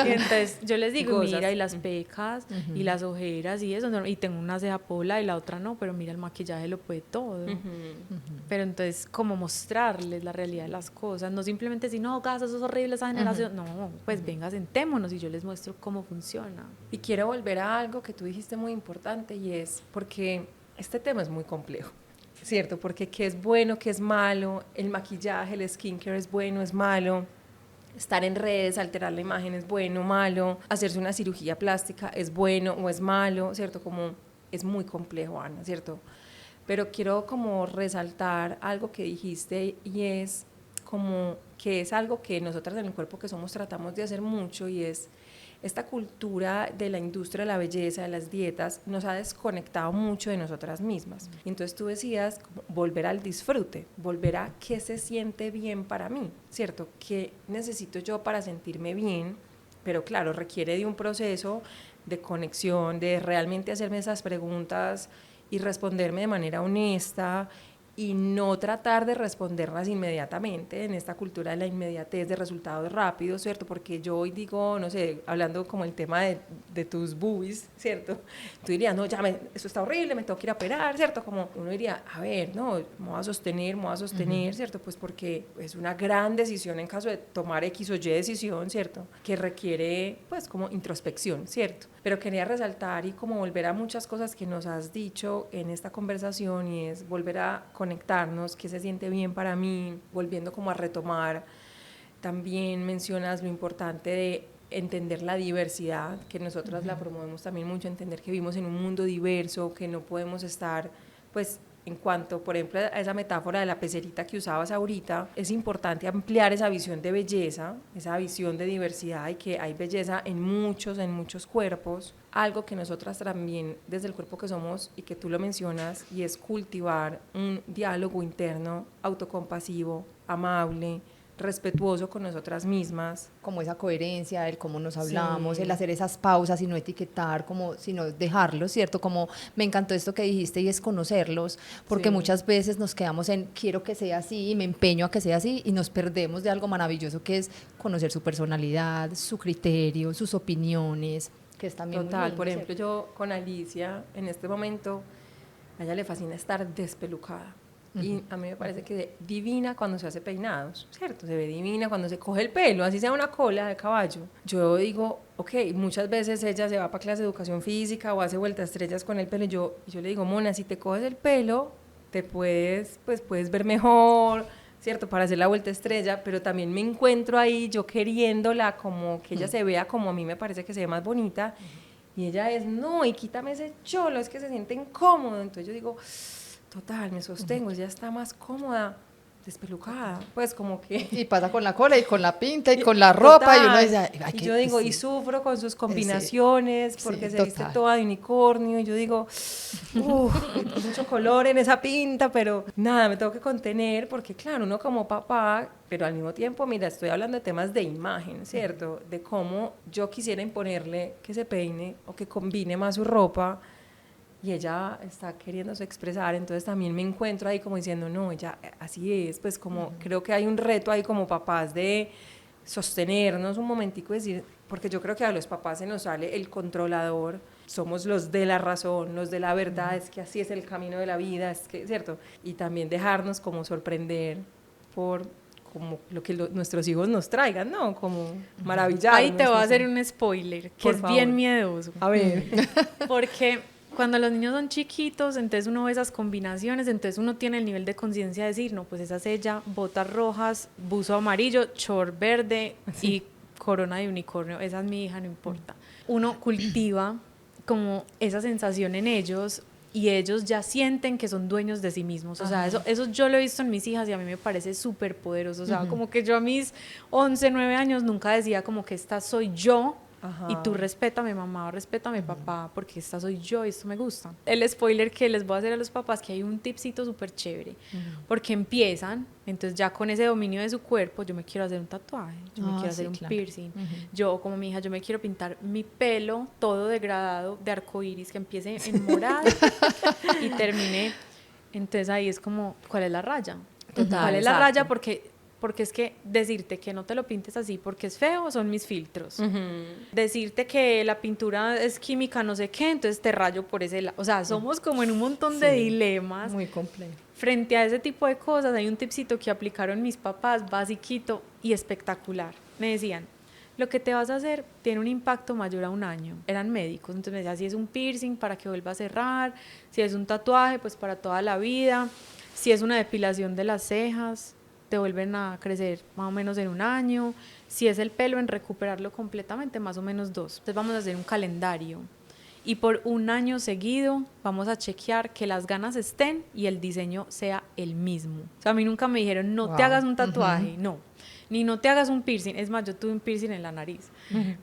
Y entonces yo les digo, mira, y las pecas y las ojeras y eso, y tengo una ceja pola y la otra no, pero mira, el maquillaje lo puede todo. Pero entonces como mostrarles la realidad de las cosas, no simplemente decir, no, gas, eso es horrible esa generación. No, pues venga, sentémonos y yo les muestro cómo funciona. Y quiero volver a algo que tú dijiste muy importante, y es porque este tema es muy complejo, ¿cierto? Porque qué es bueno, qué es malo, el maquillaje, el skincare es bueno, es malo, estar en redes, alterar la imagen es bueno, malo, hacerse una cirugía plástica es bueno o es malo, ¿cierto? Como es muy complejo, Ana, ¿cierto? Pero quiero como resaltar algo que dijiste, y es como que es algo que nosotras en el Cuerpo que Somos tratamos de hacer mucho, y es esta cultura de la industria de la belleza, de las dietas, nos ha desconectado mucho de nosotras mismas. Y entonces tú decías, volver al disfrute, volver a qué se siente bien para mí, ¿cierto? ¿Qué necesito yo para sentirme bien? Pero claro, requiere de un proceso de conexión, de realmente hacerme esas preguntas y responderme de manera honesta, y no tratar de responderlas inmediatamente en esta cultura de la inmediatez, de resultados rápidos, ¿cierto? Porque yo hoy digo, no sé, hablando como el tema de tus boobies, ¿cierto? Tú dirías, no, ya, eso está horrible, me tengo que ir a operar, ¿cierto? Como uno diría, a ver, no, me voy a sostener, ¿cierto? Pues porque es una gran decisión en caso de tomar X o Y decisión, ¿cierto? Que requiere, pues, como introspección, ¿cierto? Pero quería resaltar y como volver a muchas cosas que nos has dicho en esta conversación, y es volver a conectarnos, qué se siente bien para mí, volviendo como a retomar. También mencionas lo importante de entender la diversidad, que nosotras la promovemos también mucho, entender que vivimos en un mundo diverso, que no podemos estar, pues, en cuanto, por ejemplo, a esa metáfora de la pecerita que usabas ahorita, es importante ampliar esa visión de belleza, esa visión de diversidad, y que hay belleza en muchos cuerpos. Algo que nosotras también, desde el Cuerpo que Somos, y que tú lo mencionas, y es cultivar un diálogo interno autocompasivo, amable, respetuoso con nosotras mismas. Como esa coherencia, el cómo nos hablamos, el hacer esas pausas y no etiquetar, como, sino dejarlos, ¿cierto? Como me encantó esto que dijiste, y es conocerlos, porque muchas veces nos quedamos en quiero que sea así, y me empeño a que sea así, y nos perdemos de algo maravilloso que es conocer su personalidad, su criterio, sus opiniones, que es también Total, muy lindo, por ejemplo, ¿cierto? yo con Alicia, en este momento, a ella le fascina estar despelucada. Y a mí me parece que divina cuando se hace peinados, ¿cierto? Se ve divina cuando se coge el pelo, así sea una cola de caballo. Yo digo, ok, muchas veces ella se va para clase de educación física o hace vueltas estrellas con el pelo, y yo le digo, Mona, si te coges el pelo, te puedes ver mejor, ¿cierto? Para hacer la vuelta estrella, pero también me encuentro ahí yo queriéndola, como que ella se vea como a mí me parece que se ve más bonita, y ella es, no, y quítame ese cholo, es que se siente incómodo. Entonces yo digo, total, me sostengo, ella está más cómoda despelucada, pues como que... Y pasa con la cola y con la pinta y con la ropa, total, y uno dice, ay, y yo digo, y sufro con sus combinaciones, porque sí, se viste toda de unicornio, y yo digo, mucho color en esa pinta, pero nada, me tengo que contener, porque claro, uno como papá, pero al mismo tiempo, mira, estoy hablando de temas de imagen, ¿cierto? De cómo yo quisiera imponerle que se peine o que combine más su ropa, y ella está queriéndose expresar, entonces también me encuentro ahí como diciendo, no, ella así es, pues como creo que hay un reto ahí como papás de sostenernos un momentico, decir, porque yo creo que a los papás se nos sale el controlador, somos los de la razón, los de la verdad, es que así es el camino de la vida, es que, ¿cierto? Y también dejarnos como sorprender por como lo que nuestros hijos nos traigan, ¿no? Como maravillarnos. Ahí te voy a hacer un spoiler, que es bien miedoso. A ver. Porque cuando los niños son chiquitos, entonces uno ve esas combinaciones, entonces uno tiene el nivel de conciencia de decir, no, pues esa es ella, botas rojas, buzo amarillo, short verde y corona de unicornio, esa es mi hija, no importa. Uno cultiva como esa sensación en ellos, y ellos ya sienten que son dueños de sí mismos. O sea, eso yo lo he visto en mis hijas y a mí me parece súper poderoso. O sea, como que yo a mis 11, 9 años nunca decía como que esta soy yo, Ajá. Y tú respétame mamá o respétame papá, porque esta soy yo y esto me gusta. El spoiler que les voy a hacer a los papás, que hay un tipcito súper chévere, porque empiezan, entonces ya con ese dominio de su cuerpo, yo me quiero hacer un tatuaje, yo me quiero hacer un piercing, yo como mi hija, yo me quiero pintar mi pelo todo degradado de arcoíris, que empiece en morado y termine. Entonces ahí es como, ¿cuál es la raya? Total, ¿Cuál es la exacto. raya? Porque es que decirte que no te lo pintes así porque es feo son mis filtros. Decirte que la pintura es química no sé qué, entonces te rayo por ese lado. O sea, somos como en un montón de dilemas. Muy complejo. Frente a ese tipo de cosas hay un tipcito que aplicaron mis papás, basiquito y espectacular. Me decían, lo que te vas a hacer tiene un impacto mayor a 1 año. Eran médicos, entonces me decían, si es un piercing para que vuelva a cerrar, si es un tatuaje pues para toda la vida, si es una depilación de las cejas, te vuelven a crecer más o menos en 1 año, si es el pelo en recuperarlo completamente, más o menos 2. Entonces vamos a hacer un calendario y por 1 año seguido vamos a chequear que las ganas estén y el diseño sea el mismo. O sea, a mí nunca me dijeron, no te hagas un tatuaje, no, ni no te hagas un piercing. Es más, yo tuve un piercing en la nariz,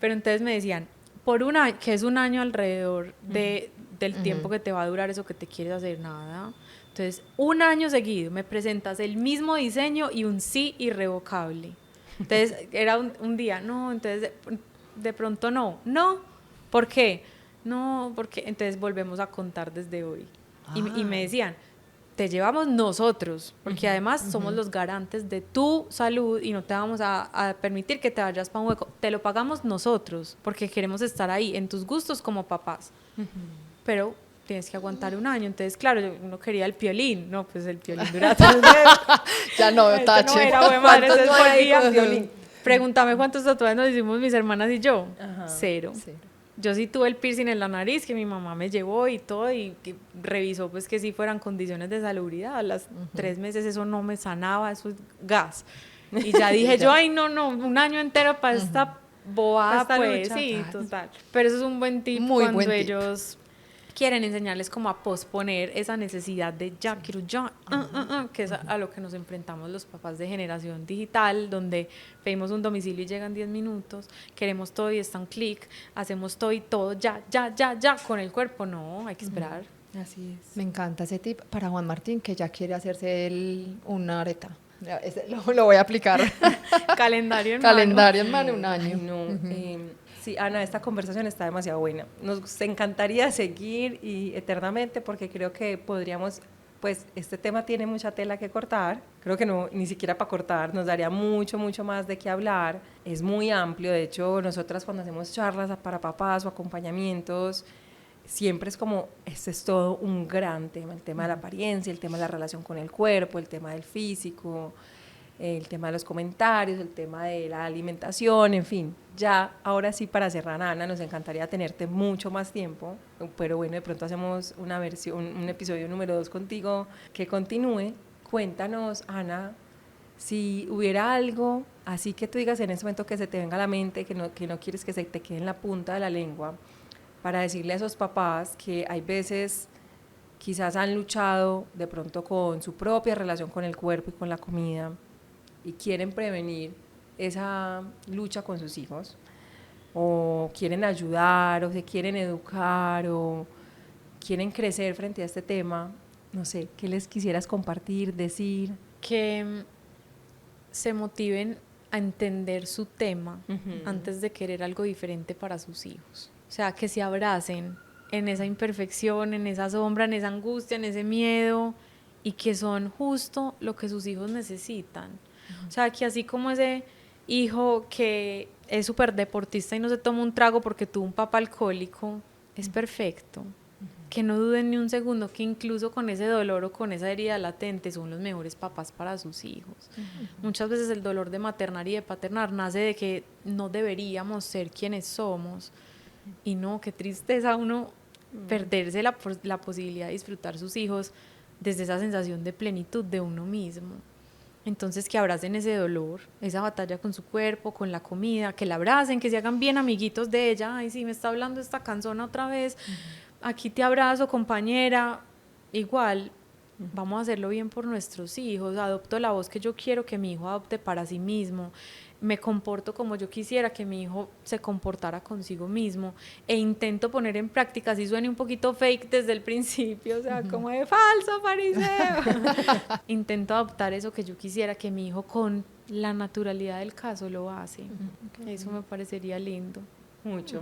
pero entonces me decían, por 1 año, que es 1 año alrededor del tiempo que te va a durar eso que te quieres hacer, nada. Entonces, 1 año seguido me presentas el mismo diseño y un sí irrevocable. Entonces, era un día, no, entonces de pronto no, ¿por qué? No, porque entonces volvemos a contar desde hoy. Y me decían, te llevamos nosotros, porque además somos los garantes de tu salud y no te vamos a permitir que te vayas para un hueco. Te lo pagamos nosotros, porque queremos estar ahí, en tus gustos como papás. Pero tienes que aguantar 1 año. Entonces, claro, yo no quería el piolín. No, pues el piolín dura 3 meses. Ya no, tache. No era, güey, madre, ¿Cuántos entonces no hay ahí volvía. con piolín? Pregúntame cuántos tatuajes nos hicimos mis hermanas y yo. Ajá. 0. Sí. Yo sí tuve el piercing en la nariz que mi mamá me llevó y todo y que revisó pues que sí fueran condiciones de salubridad. A las 3 meses eso no me sanaba, eso es gas. Y ya dije yo, ay no, 1 año entero para esta bobada, Para esta pues lucha. sí, total. Pero eso es un buen tip Muy cuando buen tip. ellos quieren enseñarles como a posponer esa necesidad de ya quiero ya, que es a lo que nos enfrentamos los papás de generación digital, donde pedimos un domicilio y llegan 10 minutos, queremos todo y está un clic, hacemos todo y todo ya, con el cuerpo, no, hay que esperar. Así es. Me encanta ese tip para Juan Martín, que ya quiere hacerse una areta. Ya, ese lo voy a aplicar. Calendario en mano. Calendario en mano, 1 año. Ay, no, sí, Ana, esta conversación está demasiado buena. Nos encantaría seguir y eternamente porque creo que podríamos, pues este tema tiene mucha tela que cortar. Creo que no, ni siquiera para cortar, nos daría mucho más de qué hablar. Es muy amplio, de hecho, nosotras cuando hacemos charlas para papás o acompañamientos, siempre es como, este es todo un gran tema, el tema de la apariencia, el tema de la relación con el cuerpo, el tema del físico, el tema de los comentarios, el tema de la alimentación, en fin. Ya, ahora sí, para cerrar, Ana, nos encantaría tenerte mucho más tiempo, pero bueno, de pronto hacemos una versión, un episodio número 2 contigo que continúe. Cuéntanos, Ana, si hubiera algo así que tú digas en ese momento que se te venga a la mente, que no quieres que se te quede en la punta de la lengua, para decirle a esos papás que hay veces quizás han luchado de pronto con su propia relación con el cuerpo y con la comida y quieren prevenir esa lucha con sus hijos, o quieren ayudar, o se quieren educar, o quieren crecer frente a este tema, no sé, ¿qué les quisieras compartir, decir? Que se motiven a entender su tema antes de querer algo diferente para sus hijos. O sea, que se abracen en esa imperfección, en esa sombra, en esa angustia, en ese miedo, y que son justo lo que sus hijos necesitan. O sea, que así como ese hijo que es súper deportista y no se toma un trago porque tuvo un papá alcohólico, es perfecto. Que no duden ni un segundo que incluso con ese dolor o con esa herida latente son los mejores papás para sus hijos. Muchas veces el dolor de maternar y de paternar nace de que no deberíamos ser quienes somos. Y no, qué tristeza uno perderse la posibilidad de disfrutar sus hijos desde esa sensación de plenitud de uno mismo. Entonces que abracen ese dolor, esa batalla con su cuerpo, con la comida, que la abracen, que se hagan bien amiguitos de ella. Ay, sí, me está hablando esta canzona otra vez, aquí te abrazo, compañera. Igual, vamos a hacerlo bien por nuestros hijos, adopto la voz que yo quiero que mi hijo adopte para sí mismo. me comporto como yo quisiera que mi hijo se comportara consigo mismo, e intento poner en práctica, si suene un poquito fake desde el principio, o sea, como de falso fariseo, intento adoptar eso que yo quisiera que mi hijo con la naturalidad del caso lo hace. Eso me parecería lindo. Muchas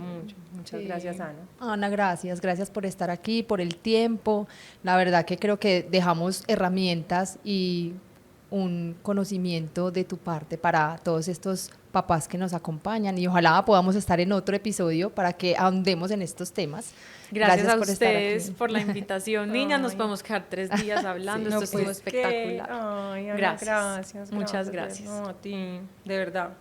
Sí. gracias, Ana. Ana, gracias por estar aquí, por el tiempo. La verdad que creo que dejamos herramientas y un conocimiento de tu parte para todos estos papás que nos acompañan, y ojalá podamos estar en otro episodio para que ahondemos en estos temas. Gracias a por estar ustedes aquí. por la invitación. Niñas, nos Ay. podemos quedar 3 días hablando. No, Esto estuvo pues, espectacular. Ay, Ana, Gracias. gracias. Muchas gracias. No, a ti, de verdad.